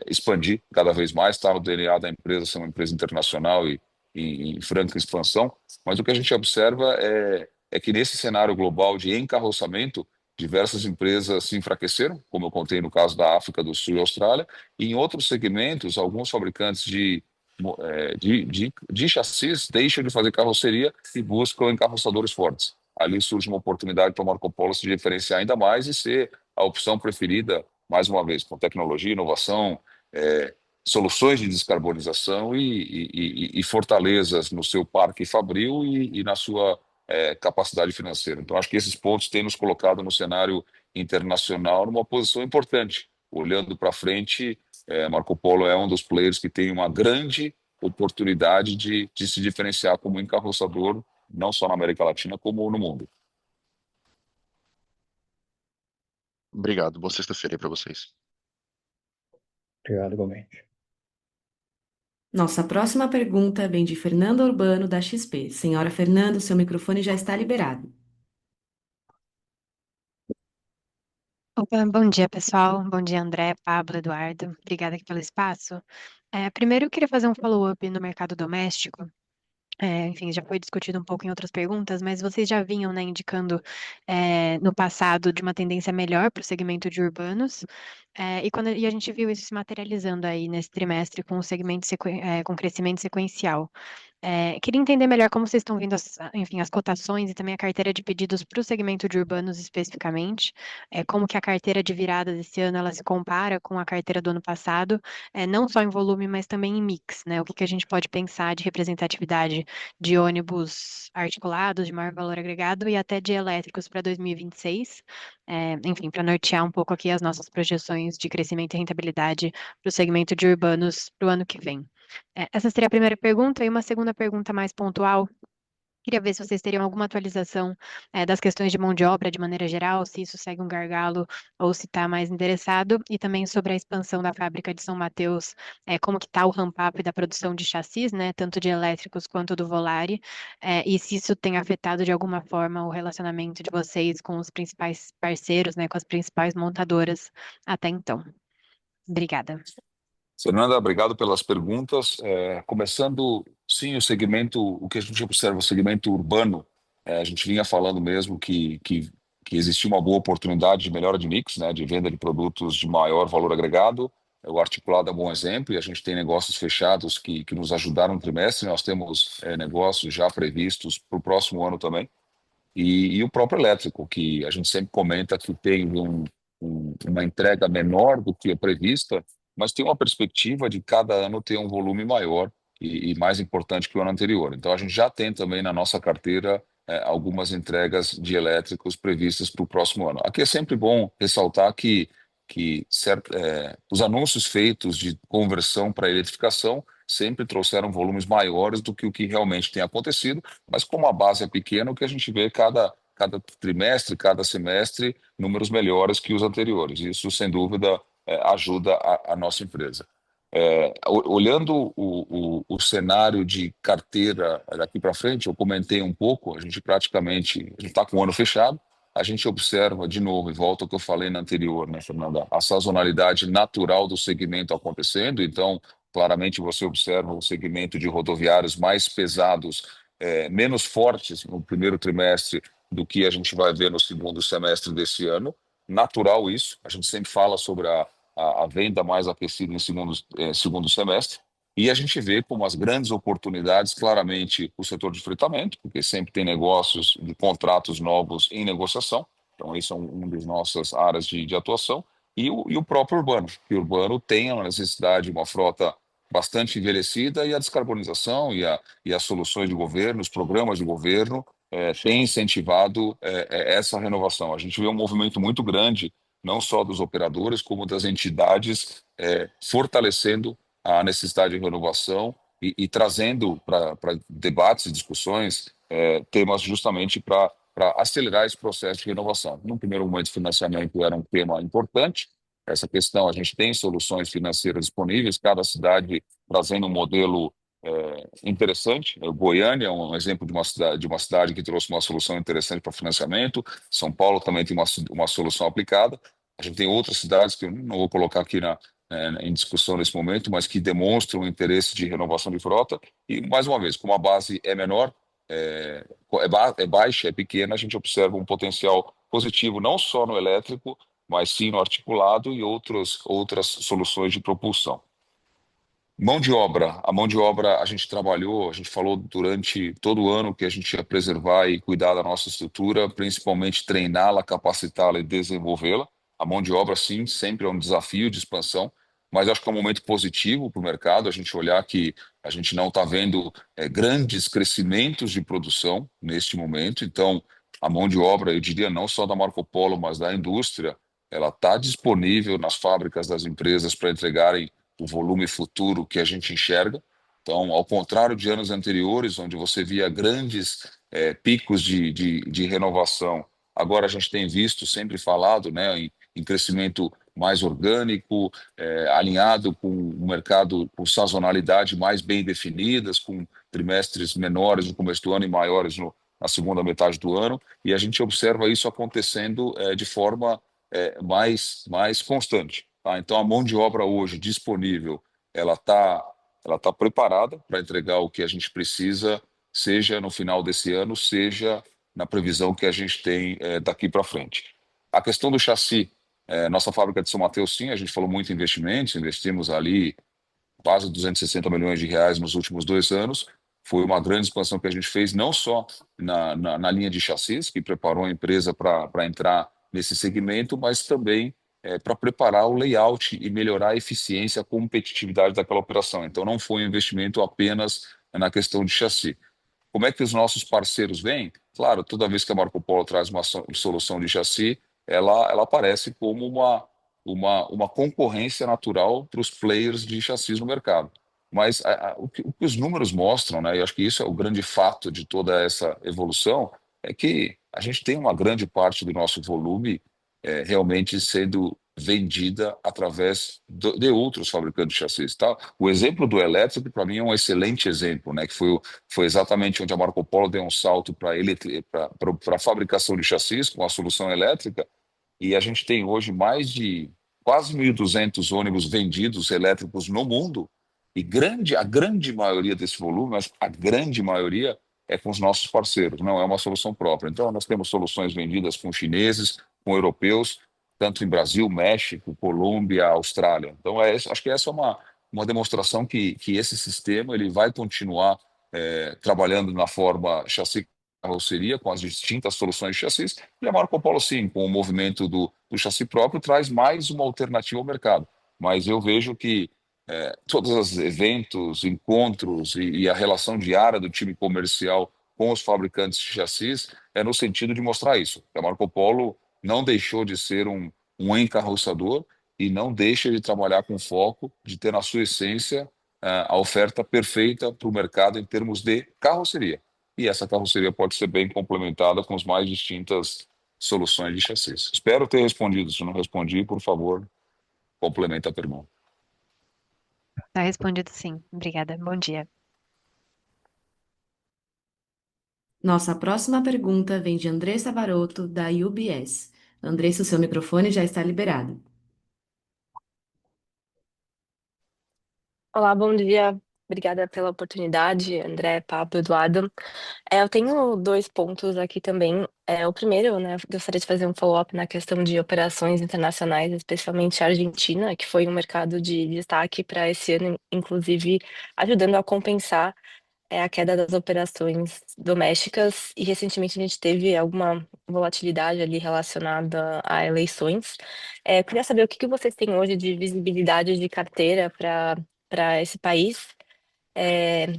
Speaker 3: expandir cada vez mais, está no DNA da empresa ser uma empresa internacional e em franca expansão, mas o que a gente observa é que nesse cenário global de encarroçamento, diversas empresas se enfraqueceram, como eu contei no caso da África do Sul e Austrália, e em outros segmentos, alguns fabricantes de chassis deixam de fazer carroceria e buscam encarroçadores fortes. Ali surge uma oportunidade para a Marco Polo se diferenciar ainda mais e ser a opção preferida, mais uma vez, com tecnologia, inovação, soluções de descarbonização e fortalezas no seu parque fabril e na sua capacidade financeira. Então, acho que esses pontos têm nos colocado no cenário internacional numa posição importante. Olhando para frente, Marco Polo é um dos players que tem uma grande oportunidade de se diferenciar como encarroçador, não só na América Latina, como no mundo.
Speaker 7: Obrigado. Boa sexta-feira para vocês.
Speaker 2: Obrigado, igualmente.
Speaker 1: Nossa próxima pergunta vem de Fernanda Urbano, da XP. Senhora Fernanda, seu microfone já está liberado.
Speaker 8: Opa, bom dia, pessoal. Bom dia, André, Pablo, Eduardo. Obrigada aqui pelo espaço. Primeiro, eu queria fazer um follow-up no mercado doméstico. Enfim, já foi discutido um pouco em outras perguntas, mas vocês já vinham, né, indicando no passado de uma tendência melhor para o segmento de urbanos, e a gente viu isso se materializando aí nesse trimestre com o segmento com crescimento sequencial. Queria entender melhor como vocês estão vendo enfim, as cotações e também a carteira de pedidos para o segmento de urbanos especificamente, como que a carteira de viradas esse ano ela se compara com a carteira do ano passado, não só em volume, mas também em mix, né? O que a gente pode pensar de representatividade de ônibus articulados, de maior valor agregado e até de elétricos para 2026, enfim, para nortear um pouco aqui as nossas projeções de crescimento e rentabilidade para o segmento de urbanos para o ano que vem. Essa seria a primeira pergunta, e uma segunda pergunta mais pontual. Queria ver se vocês teriam alguma atualização das questões de mão de obra de maneira geral, se isso segue um gargalo ou se está mais interessado, e também sobre a expansão da fábrica de São Mateus, como que está o ramp-up da produção de chassis, né, tanto de elétricos quanto do Volare, e se isso tem afetado de alguma forma o relacionamento de vocês com os principais parceiros, né, com as principais montadoras até então. Obrigada.
Speaker 3: Fernanda, obrigado pelas perguntas. Começando, sim, o que a gente observa, o segmento urbano, a gente vinha falando mesmo que existia uma boa oportunidade de melhora de mix, né, de venda de produtos de maior valor agregado. O articulado é um bom exemplo, e a gente tem negócios fechados que nos ajudaram no trimestre. Nós temos negócios já previstos para o próximo ano também. E o próprio elétrico, que a gente sempre comenta que tem uma entrega menor do que é prevista, mas tem uma perspectiva de cada ano ter um volume maior e mais importante que o ano anterior. Então, a gente já tem também na nossa carteira algumas entregas de elétricos previstas para o próximo ano. Aqui é sempre bom ressaltar que os anúncios feitos de conversão para eletrificação sempre trouxeram volumes maiores do que o que realmente tem acontecido, mas como a base é pequena, o que a gente vê cada trimestre, cada semestre, números melhores que os anteriores. Isso, sem dúvida, ajuda a nossa empresa. Olhando o cenário de carteira daqui para frente, eu comentei um pouco, a gente está com o ano fechado, a gente observa, de novo, e volta ao que eu falei na anterior, né, Fernanda, a sazonalidade natural do segmento acontecendo. Então, claramente você observa o segmento de rodoviários mais pesados, menos fortes no primeiro trimestre do que a gente vai ver no segundo semestre desse ano. Natural isso, a gente sempre fala sobre a venda mais aquecida em segundo semestre, e a gente vê como as grandes oportunidades, claramente, o setor de fretamento, porque sempre tem negócios de contratos novos em negociação, então isso é uma das nossas áreas de atuação, e o próprio urbano, que o urbano tem a necessidade de uma frota bastante envelhecida, e a descarbonização e as soluções de governo, os programas de governo, têm incentivado essa renovação. A gente vê um movimento muito grande, não só dos operadores, como das entidades, fortalecendo a necessidade de renovação e trazendo para debates e discussões temas justamente para acelerar esse processo de renovação. No primeiro momento, financiamento era um tema importante. Essa questão, a gente tem soluções financeiras disponíveis, cada cidade trazendo um modelo interessante. Goiânia é um exemplo de uma cidade que trouxe uma solução interessante para financiamento. São Paulo também tem uma solução aplicada. A gente tem outras cidades que eu não vou colocar aqui em discussão nesse momento, mas que demonstram um interesse de renovação de frota. E, mais uma vez, como a base é menor, é baixa, é pequena, a gente observa um potencial positivo, não só no elétrico, mas sim no articulado e outras soluções de propulsão. Mão de obra. A mão de obra a gente trabalhou, a gente falou durante todo o ano que a gente ia preservar e cuidar da nossa estrutura, principalmente treiná-la, capacitá-la e desenvolvê-la. A mão de obra, sim, sempre é um desafio de expansão, mas acho que é um momento positivo para o mercado a gente olhar que a gente não está vendo grandes crescimentos de produção neste momento. Então, a mão de obra, eu diria, não só da Marco Polo, mas da indústria, ela está disponível nas fábricas das empresas para entregarem o volume futuro que a gente enxerga. Então, ao contrário de anos anteriores, onde você via grandes picos de renovação, agora a gente tem visto, sempre falado, né, em crescimento mais orgânico, alinhado com o mercado, com sazonalidade mais bem definidas, com trimestres menores no começo do ano e maiores na segunda metade do ano, e a gente observa isso acontecendo de forma mais constante. Tá? Então, a mão de obra hoje disponível, ela tá preparada para entregar o que a gente precisa, seja no final desse ano, seja na previsão que a gente tem daqui para frente. A questão do chassi, nossa fábrica de São Mateus, sim, a gente falou muito em investimentos, investimos ali quase 260 milhões de reais nos últimos 2 anos. Foi uma grande expansão que a gente fez, não só na linha de chassis, que preparou a empresa para entrar nesse segmento, mas também para preparar o layout e melhorar a eficiência, a competitividade daquela operação. Então, não foi um investimento apenas na questão de chassi. Como é que os nossos parceiros veem? Claro, toda vez que a Marco Polo traz uma solução de chassi, ela aparece como uma concorrência natural para os players de chassis no mercado. Mas o que os números mostram, né, e acho que isso é o grande fato de toda essa evolução, é que a gente tem uma grande parte do nosso volume realmente sendo vendida através de outros fabricantes de chassis. Tá? O exemplo do elétrico, para mim, é um excelente exemplo, né, que foi exatamente onde a Marco Polo deu um salto para a fabricação de chassis com a solução elétrica, e a gente tem hoje mais de quase 1.200 ônibus vendidos elétricos no mundo, e a grande maioria desse volume, mas a grande maioria é com os nossos parceiros, não é uma solução própria. Então, nós temos soluções vendidas com chineses, com europeus, tanto em Brasil, México, Colômbia, Austrália. Então, acho que essa é uma demonstração que esse sistema ele vai continuar trabalhando na forma chassi carroceria, com as distintas soluções de chassis, e a Marco Polo, sim, com o movimento do chassi próprio, traz mais uma alternativa ao mercado. Mas eu vejo que todos os eventos, encontros e a relação diária do time comercial com os fabricantes de chassis é no sentido de mostrar isso. A Marco Polo não deixou de ser um encarroçador e não deixa de trabalhar com foco de ter na sua essência a oferta perfeita para o mercado em termos de carroceria. E essa carroceria pode ser bem complementada com as mais distintas soluções de chassis. Espero ter respondido. Se não respondi, por favor, complemente a pergunta.
Speaker 8: Tá respondido sim. Obrigada. Bom dia.
Speaker 1: Nossa próxima pergunta vem de Andressa Varotto, da UBS. Andressa, o seu microfone já está liberado.
Speaker 9: Olá, bom dia. Obrigada pela oportunidade, André, Pablo, Eduardo. Eu tenho dois pontos aqui também. O primeiro, né, gostaria de fazer um follow-up na questão de operações internacionais, especialmente a Argentina, que foi um mercado de destaque para esse ano, inclusive ajudando a compensar a queda das operações domésticas. E recentemente a gente teve alguma volatilidade ali relacionada a eleições. Eu queria saber o que vocês têm hoje de visibilidade de carteira para esse país.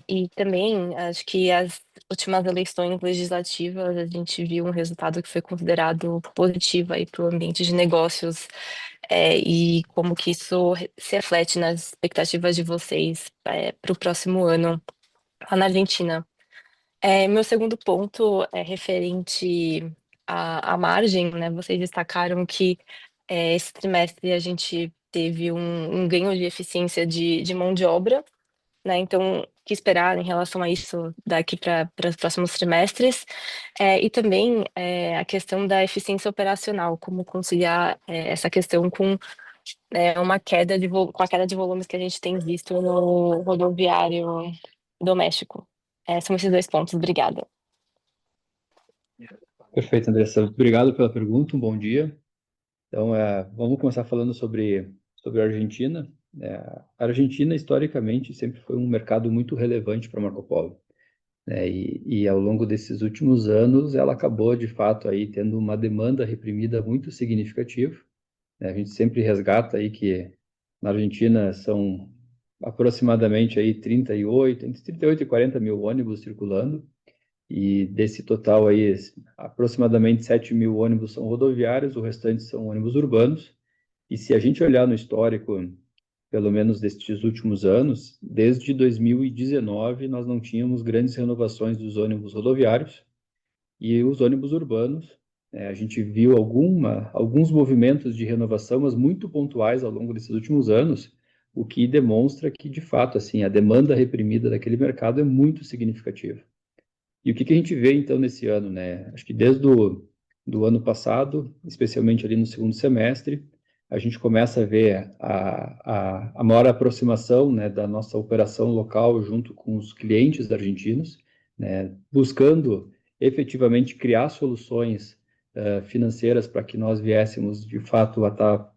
Speaker 9: E também acho que as últimas eleições legislativas a gente viu um resultado que foi considerado positivo aí para o ambiente de negócios, e como que isso se reflete nas expectativas de vocês para o próximo ano lá na Argentina. Meu segundo ponto é referente à margem, né? Vocês destacaram que esse trimestre a gente teve um ganho de eficiência de mão de obra, né? Então, o que esperar em relação a isso daqui para os próximos trimestres? E também a questão da eficiência operacional, como conciliar essa questão com uma queda com a queda de volumes que a gente tem visto no rodoviário doméstico. São esses dois pontos. Obrigada.
Speaker 2: Perfeito, Andressa. Obrigado pela pergunta. Um bom dia. Então, vamos começar falando sobre a Argentina. A Argentina, historicamente, sempre foi um mercado muito relevante para Marco Polo. E ao longo desses últimos anos, ela acabou, de fato, aí tendo uma demanda reprimida muito significativa. A gente sempre resgata aí que na Argentina são aproximadamente aí entre 38 e 40 mil ônibus circulando, e desse total aí, aproximadamente 7 mil ônibus são rodoviários, o restante são ônibus urbanos. E se a gente olhar no histórico, pelo menos destes últimos anos, desde 2019 nós não tínhamos grandes renovações dos ônibus rodoviários, e os ônibus urbanos, a gente viu alguns movimentos de renovação, mas muito pontuais ao longo desses últimos anos, o que demonstra que, de fato, assim, a demanda reprimida daquele mercado é muito significativa. E o que a gente vê, então, nesse ano, né? Acho que desde do ano passado, especialmente ali no segundo semestre, a gente começa a ver a maior aproximação, né, da nossa operação local junto com os clientes argentinos, né, buscando efetivamente criar soluções financeiras para que nós viéssemos, de fato, a estar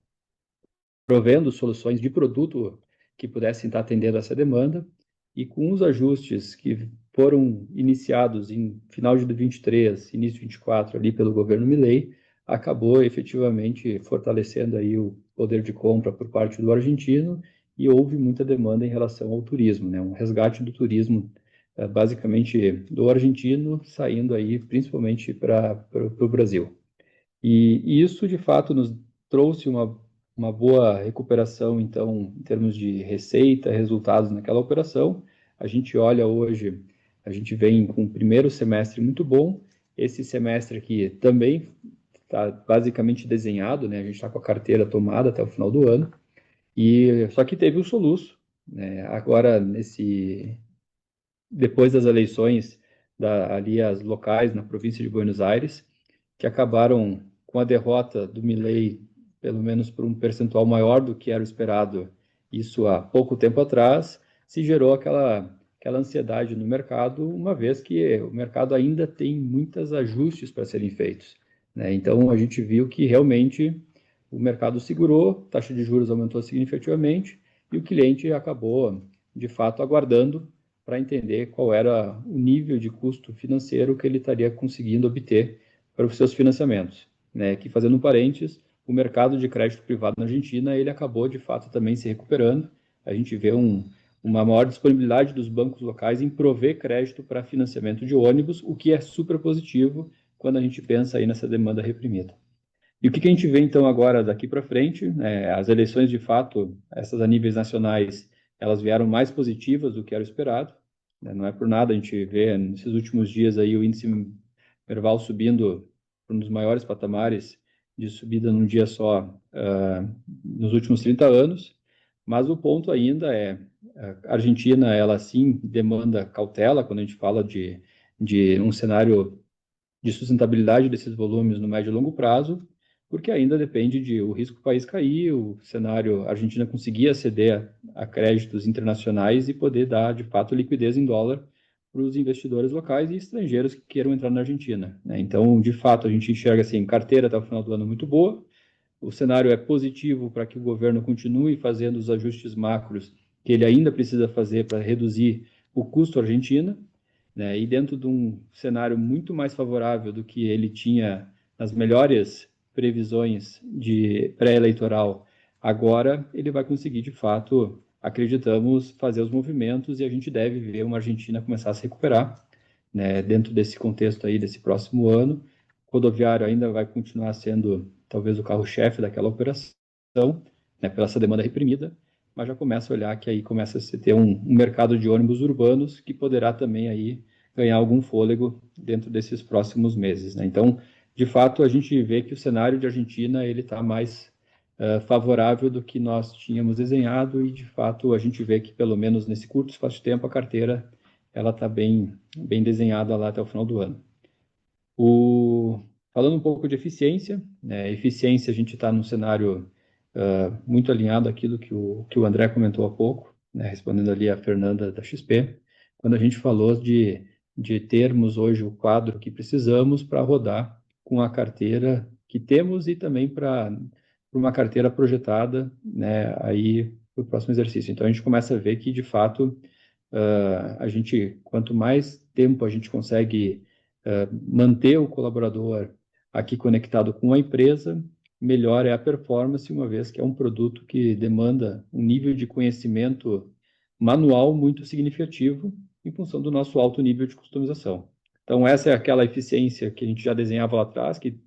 Speaker 2: provendo soluções de produto que pudessem estar atendendo essa demanda. E com os ajustes que foram iniciados em final de 2023, início de 2024, ali pelo governo Milei, acabou efetivamente fortalecendo aí o poder de compra por parte do argentino, e houve muita demanda em relação ao turismo, né? Um resgate do turismo, basicamente do argentino, saindo aí principalmente para o Brasil. E isso, de fato, nos trouxe uma boa recuperação, então, em termos de receita, resultados naquela operação. A gente olha hoje, a gente vem com o primeiro semestre muito bom, esse semestre aqui também está basicamente desenhado, né? A gente está com a carteira tomada até o final do ano, e só que teve um soluço, né? Agora, depois das eleições ali as locais na província de Buenos Aires, que acabaram com a derrota do Milei, pelo menos por um percentual maior do que era o esperado, isso há pouco tempo atrás, se gerou aquela ansiedade no mercado, uma vez que o mercado ainda tem muitos ajustes para serem feitos, né? Então, a gente viu que realmente o mercado segurou, a taxa de juros aumentou significativamente, e o cliente acabou, de fato, aguardando para entender qual era o nível de custo financeiro que ele estaria conseguindo obter para os seus financiamentos, né? Que, fazendo um parênteses, o mercado de crédito privado na Argentina, ele acabou, de fato, também se recuperando. A gente vê uma maior disponibilidade dos bancos locais em prover crédito para financiamento de ônibus, o que é super positivo quando a gente pensa aí nessa demanda reprimida. E o que a gente vê, então, agora daqui para frente? As eleições, de fato, essas a níveis nacionais, elas vieram mais positivas do que era esperado, né? Não é por nada, a gente vê nesses últimos dias aí o índice Merval subindo para um dos maiores patamares de subida num dia só nos últimos 30 anos, mas o ponto ainda a Argentina, ela sim demanda cautela quando a gente fala de um cenário de sustentabilidade desses volumes no médio e longo prazo, porque ainda depende de o risco do país cair, o cenário a Argentina conseguir aceder a créditos internacionais e poder dar, de fato, liquidez em dólar para os investidores locais e estrangeiros que queiram entrar na Argentina, né? Então, de fato, a gente enxerga assim, carteira até o final do ano muito boa, o cenário é positivo para que o governo continue fazendo os ajustes macros que ele ainda precisa fazer para reduzir o custo argentino, né? E dentro de um cenário muito mais favorável do que ele tinha nas melhores previsões de pré-eleitoral, agora ele vai conseguir, de fato, acreditamos, fazer os movimentos, e a gente deve ver uma Argentina começar a se recuperar, né? Dentro desse contexto aí, desse próximo ano. O rodoviário ainda vai continuar sendo, talvez, o carro-chefe daquela operação, né? Pela essa demanda reprimida, mas já começa a olhar que aí começa a se ter um mercado de ônibus urbanos que poderá também aí ganhar algum fôlego dentro desses próximos meses, né? Então, de fato, a gente vê que o cenário de Argentina ele está mais favorável do que nós tínhamos desenhado e, de fato, a gente vê que, pelo menos nesse curto espaço de tempo, a carteira ela está bem desenhada lá até o final do ano. Falando um pouco de eficiência, eficiência a gente está num cenário muito alinhado àquilo que o André comentou há pouco, né, respondendo ali a Fernanda da XP, quando a gente falou de termos hoje o quadro que precisamos para rodar com a carteira que temos e também para uma carteira projetada, né, aí para o próximo exercício. Então a gente começa a ver que, de fato, quanto mais tempo a gente consegue manter o colaborador aqui conectado com a empresa, melhor é a performance, uma vez que é um produto que demanda um nível de conhecimento manual muito significativo em função do nosso alto nível de customização. Então, essa é aquela eficiência que a gente já desenhava lá atrás, que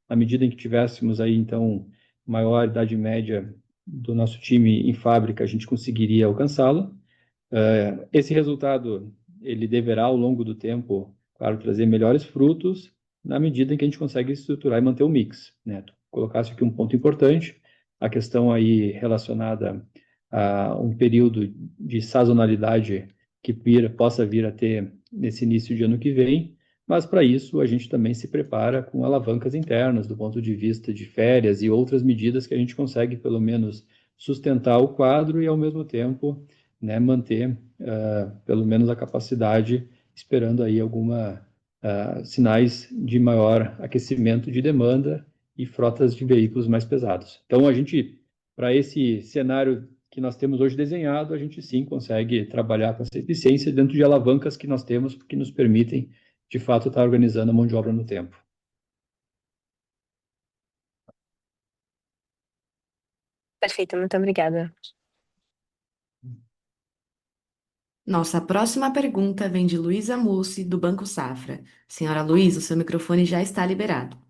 Speaker 2: à medida em que tivéssemos aí, então, maior idade média do nosso time em fábrica, a gente conseguiria alcançá-la. Esse resultado, ele deverá, ao longo do tempo, claro, trazer melhores frutos, na medida em que a gente consegue estruturar e manter o mix, né? Tu colocasse aqui um ponto importante, a questão aí relacionada a um período de sazonalidade que possa vir a ter nesse início de ano que vem, mas para isso a gente também se prepara com alavancas internas, do ponto de vista de férias e outras medidas que a gente consegue, pelo menos, sustentar o quadro e, ao mesmo tempo, né, manter pelo menos a capacidade, esperando aí sinais de maior aquecimento de demanda e frotas de veículos mais pesados. Então, para esse cenário que nós temos hoje desenhado, a gente sim consegue trabalhar com essa eficiência dentro de alavancas que nós temos, que nos permitem, de fato, estar organizando a mão de obra no tempo.
Speaker 9: Perfeito, muito obrigada.
Speaker 1: Nossa próxima pergunta vem de Luísa Mussi, do Banco Safra. Senhora Luísa, o seu microfone já está liberado.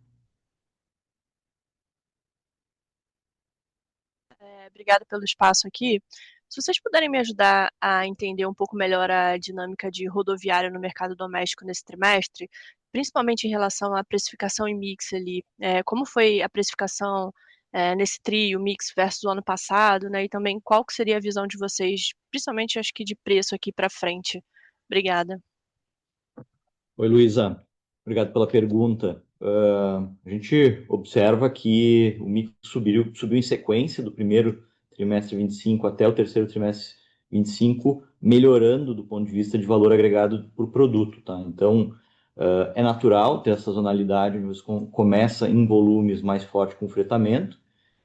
Speaker 10: Obrigada pelo espaço aqui. Se vocês puderem me ajudar a entender um pouco melhor a dinâmica de rodoviária no mercado doméstico nesse trimestre, principalmente em relação à precificação e mix ali, como foi a precificação nesse trio, mix versus o ano passado, né? E também qual que seria a visão de vocês, principalmente acho que de preço aqui para frente. Obrigada.
Speaker 6: Oi, Luísa. Obrigado pela pergunta. A gente observa que o mix subiu em sequência do primeiro trimestre 25 até o terceiro trimestre 25, melhorando do ponto de vista de valor agregado por produto, tá? Então, é natural ter essa sazonalidade, onde você começa em volumes mais fortes com fretamento,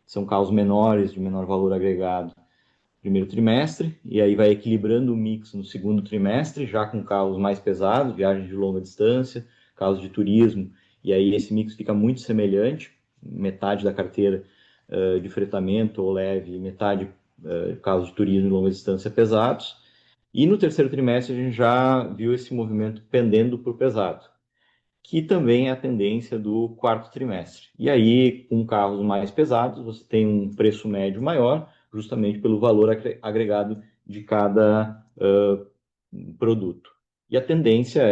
Speaker 6: que são carros menores, de menor valor agregado, primeiro trimestre, e aí vai equilibrando o mix no segundo trimestre, já com carros mais pesados, viagens de longa distância, carros de turismo, e aí esse mix fica muito semelhante, metade da carteira de fretamento ou leve, metade carros de turismo e longa distância pesados, e no terceiro trimestre a gente já viu esse movimento pendendo por pesado, que também é a tendência do quarto trimestre. E aí, com carros mais pesados, você tem um preço médio maior, justamente pelo valor agregado de cada produto. E a tendência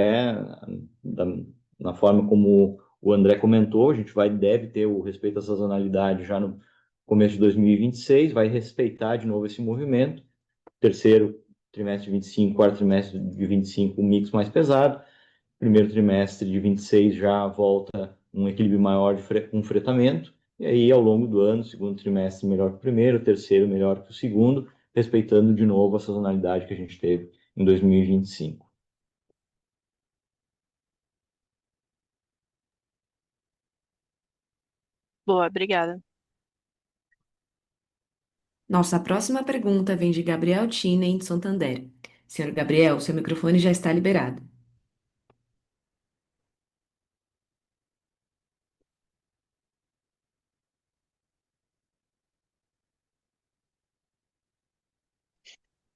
Speaker 6: na forma como o André comentou, a gente deve ter o respeito à sazonalidade já no começo de 2026, vai respeitar de novo esse movimento. Terceiro trimestre de 25, quarto trimestre de 25, um mix mais pesado. Primeiro trimestre de 26 já volta um equilíbrio maior com fretamento, e aí ao longo do ano, segundo trimestre melhor que o primeiro, terceiro melhor que o segundo, respeitando de novo a sazonalidade que a gente teve em 2025.
Speaker 10: Boa, obrigada.
Speaker 1: Nossa próxima pergunta vem de Gabriel Tinen, de Santander. Senhor Gabriel, seu microfone já está liberado.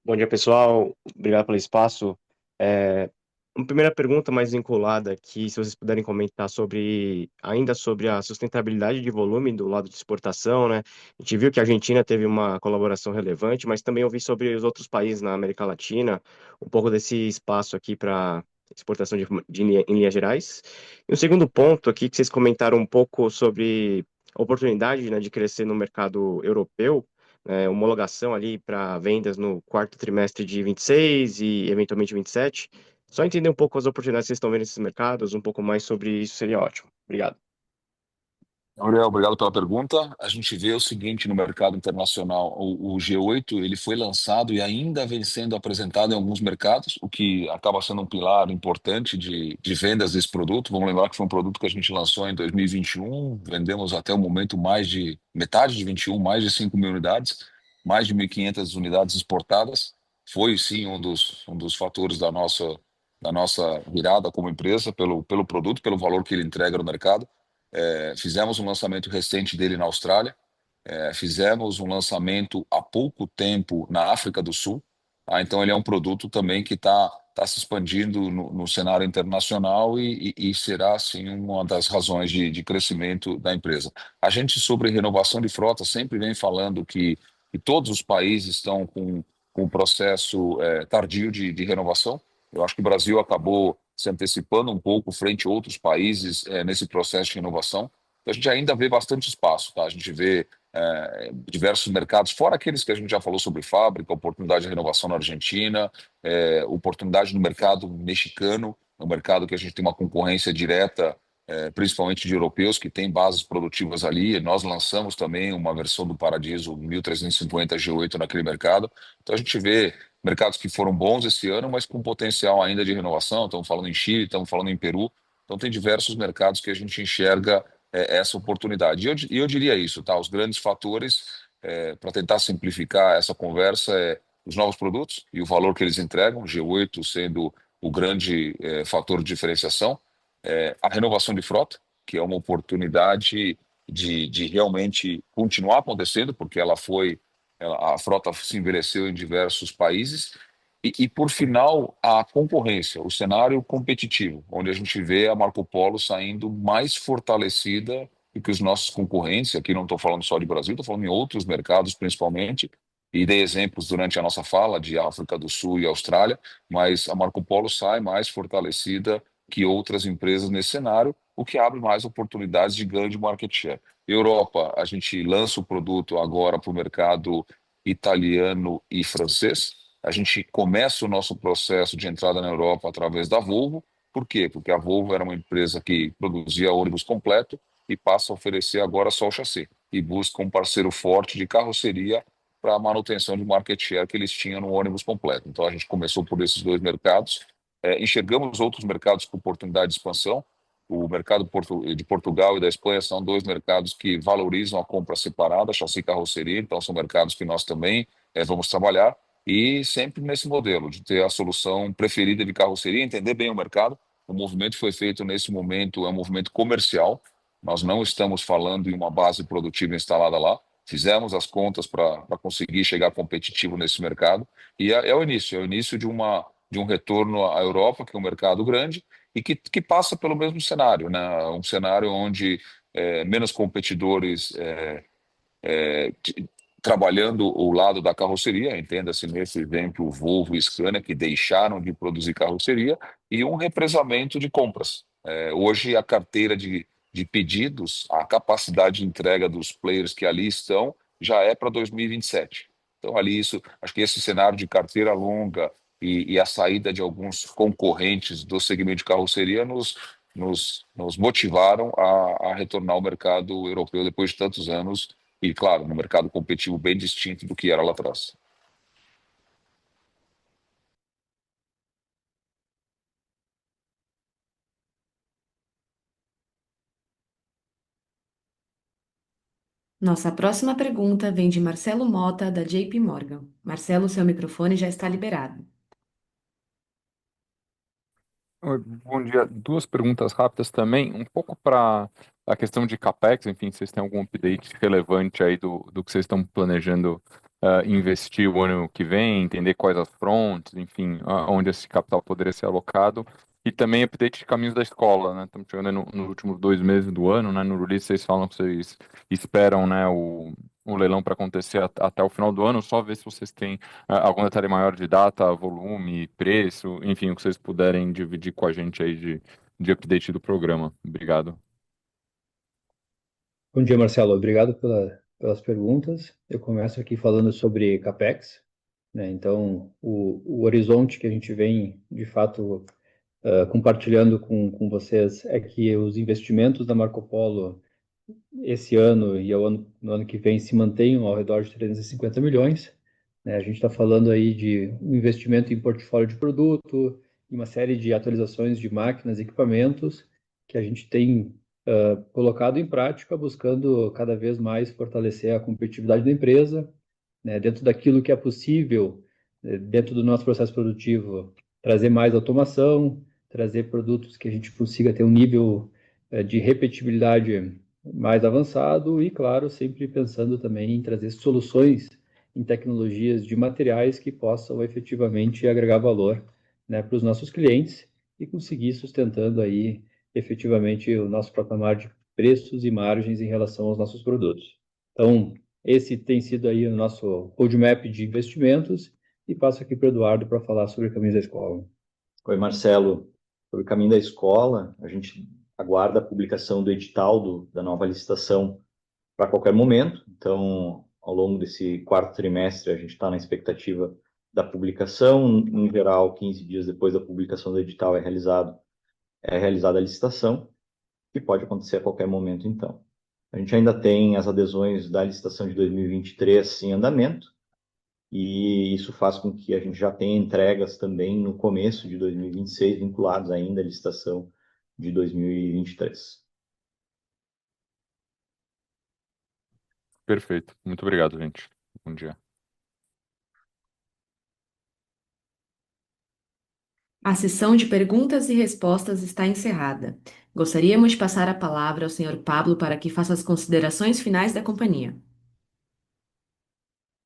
Speaker 11: Bom dia, pessoal. Obrigado pelo espaço. Uma primeira pergunta mais vinculada aqui, se vocês puderem comentar ainda sobre a sustentabilidade de volume do lado de exportação, né? A gente viu que a Argentina teve uma colaboração relevante, mas também ouvi sobre os outros países na América Latina, um pouco desse espaço aqui para exportação em linhas gerais. E o segundo ponto aqui, que vocês comentaram um pouco sobre oportunidade, né, de crescer no mercado europeu, homologação ali para vendas no quarto trimestre de 26 e eventualmente 27. Só entender um pouco as oportunidades que vocês estão vendo nesses mercados, um pouco mais sobre isso seria ótimo. Obrigado.
Speaker 3: Gabriel, obrigado pela pergunta. A gente vê o seguinte no mercado internacional: o G8 ele foi lançado e ainda vem sendo apresentado em alguns mercados, o que acaba sendo um pilar importante de vendas desse produto. Vamos lembrar que foi um produto que a gente lançou em 2021, vendemos até o momento mais de metade de 21, mais de 5 mil unidades, mais de 1.500 unidades exportadas. Foi sim um dos fatores da nossa virada como empresa pelo produto, pelo valor que ele entrega no mercado. Fizemos um lançamento recente dele na Austrália, fizemos um lançamento há pouco tempo na África do Sul. Então, ele é um produto também que está se expandindo no cenário internacional e será, assim, uma das razões de crescimento da empresa. A gente, sobre renovação de frota, sempre vem falando que todos os países estão com um processo tardio de renovação. Eu acho que o Brasil acabou se antecipando um pouco frente a outros países nesse processo de renovação. Então, a gente ainda vê bastante espaço, tá? A gente vê diversos mercados, fora aqueles que a gente já falou sobre fábrica, oportunidade de renovação na Argentina, oportunidade no mercado mexicano, no mercado que a gente tem uma concorrência direta, principalmente de europeus que têm bases produtivas ali. Nós lançamos também uma versão do Paradiso 1350 G8 naquele mercado. Então a gente vê mercados que foram bons esse ano, mas com potencial ainda de renovação. Estamos falando em Chile, estamos falando em Peru. Então tem diversos mercados que a gente enxerga essa oportunidade. E eu diria isso, tá? Os grandes fatores para tentar simplificar essa conversa os novos produtos e o valor que eles entregam, G8 sendo o grande fator de diferenciação, a renovação de frota, que é uma oportunidade de realmente continuar acontecendo, porque a frota se envelheceu em diversos países. E, por final, a concorrência, o cenário competitivo, onde a gente vê a Marco Polo saindo mais fortalecida do que os nossos concorrentes. Aqui não estou falando só de Brasil, estou falando em outros mercados principalmente, e dei exemplos durante a nossa fala de África do Sul e Austrália, mas a Marco Polo sai mais fortalecida que outras empresas nesse cenário, o que abre mais oportunidades de ganho de market share. Europa, a gente lança o produto agora para o mercado italiano e francês. A gente começa o nosso processo de entrada na Europa através da Volvo. Por quê? Porque a Volvo era uma empresa que produzia ônibus completo e passa a oferecer agora só o chassi e busca um parceiro forte de carroceria para a manutenção de market share que eles tinham no ônibus completo. Então a gente começou por esses dois mercados. Enxergamos outros mercados com oportunidade de expansão. O mercado de Portugal e da Espanha são dois mercados que valorizam a compra separada, chassi e carroceria. Então são mercados que nós também vamos trabalhar. E sempre nesse modelo de ter a solução preferida de carroceria, entender bem o mercado. O movimento foi feito nesse momento, é um movimento comercial. Nós não estamos falando em uma base produtiva instalada lá. Fizemos as contas para conseguir chegar competitivo nesse mercado. E é o início de um retorno à Europa, que é um mercado grande e que passa pelo mesmo cenário, né? Um cenário onde menos competidores trabalhando o lado da carroceria, entenda-se nesse exemplo o Volvo e Scania, que deixaram de produzir carroceria, e um represamento de compras. Hoje, a carteira de pedidos, a capacidade de entrega dos players que ali estão, já é para 2027. Então, acho que esse cenário de carteira longa e a saída de alguns concorrentes do segmento de carroceria nos motivaram a retornar ao mercado europeu depois de tantos anos e, claro, no mercado competitivo bem distinto do que era lá atrás.
Speaker 1: Nossa próxima pergunta vem de Marcelo Mota, da JP Morgan. Marcelo, seu microfone já está liberado.
Speaker 12: Oi, bom dia. Duas perguntas rápidas também, um pouco para a questão de CapEx, enfim, vocês têm algum update relevante aí do que vocês estão planejando investir o ano que vem, entender quais as frontes, enfim, onde esse capital poderia ser alocado, e também update de caminhos da escola, né? Estamos chegando aí nos últimos 2 meses do ano, né? No release vocês falam que vocês esperam, né, o leilão para acontecer até o final do ano, só ver se vocês têm algum detalhe maior de data, volume, preço, enfim, o que vocês puderem dividir com a gente aí de update do programa. Obrigado.
Speaker 2: Bom dia, Marcelo. Obrigado pelas perguntas. Eu começo aqui falando sobre CAPEX, né? Então, o horizonte que a gente vem, de fato, compartilhando com vocês é que os investimentos da Marco Polo esse ano e no ano que vem se mantenham ao redor de 350 milhões, né? A gente está falando aí de um investimento em portfólio de produto, e uma série de atualizações de máquinas e equipamentos que a gente tem colocado em prática, buscando cada vez mais fortalecer a competitividade da empresa, né, dentro daquilo que é possível, dentro do nosso processo produtivo, trazer mais automação, trazer produtos que a gente consiga ter um nível de repetibilidade mais avançado e, claro, sempre pensando também em trazer soluções em tecnologias de materiais que possam efetivamente agregar valor, né, para os nossos clientes e conseguir sustentando aí efetivamente o nosso patamar de preços e margens em relação aos nossos produtos. Então, esse tem sido aí o nosso roadmap de investimentos e passo aqui para o Eduardo para falar sobre caminhos da escola.
Speaker 6: Oi, Marcelo. Sobre o caminho da escola, a gente aguarda a publicação do edital da nova licitação para qualquer momento. Então, ao longo desse quarto trimestre, a gente está na expectativa da publicação. Em geral, 15 dias depois da publicação do edital é realizada a licitação, que pode acontecer a qualquer momento, então. A gente ainda tem as adesões da licitação de 2023 em andamento, e isso faz com que a gente já tenha entregas também no começo de 2026, vinculados ainda à licitação de 2023.
Speaker 12: Perfeito. Muito obrigado, gente. Bom dia.
Speaker 1: A sessão de perguntas e respostas está encerrada. Gostaríamos de passar a palavra ao Sr. Pablo para que faça as considerações finais da companhia.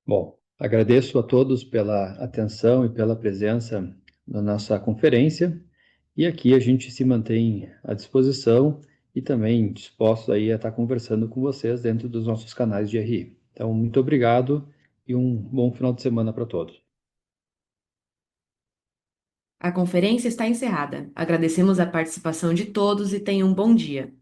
Speaker 2: Bom, agradeço a todos pela atenção e pela presença na nossa conferência e aqui a gente se mantém à disposição e também disposto aí a estar conversando com vocês dentro dos nossos canais de RI. Então, muito obrigado e um bom final de semana para todos.
Speaker 1: A conferência está encerrada. Agradecemos a participação de todos e tenham um bom dia.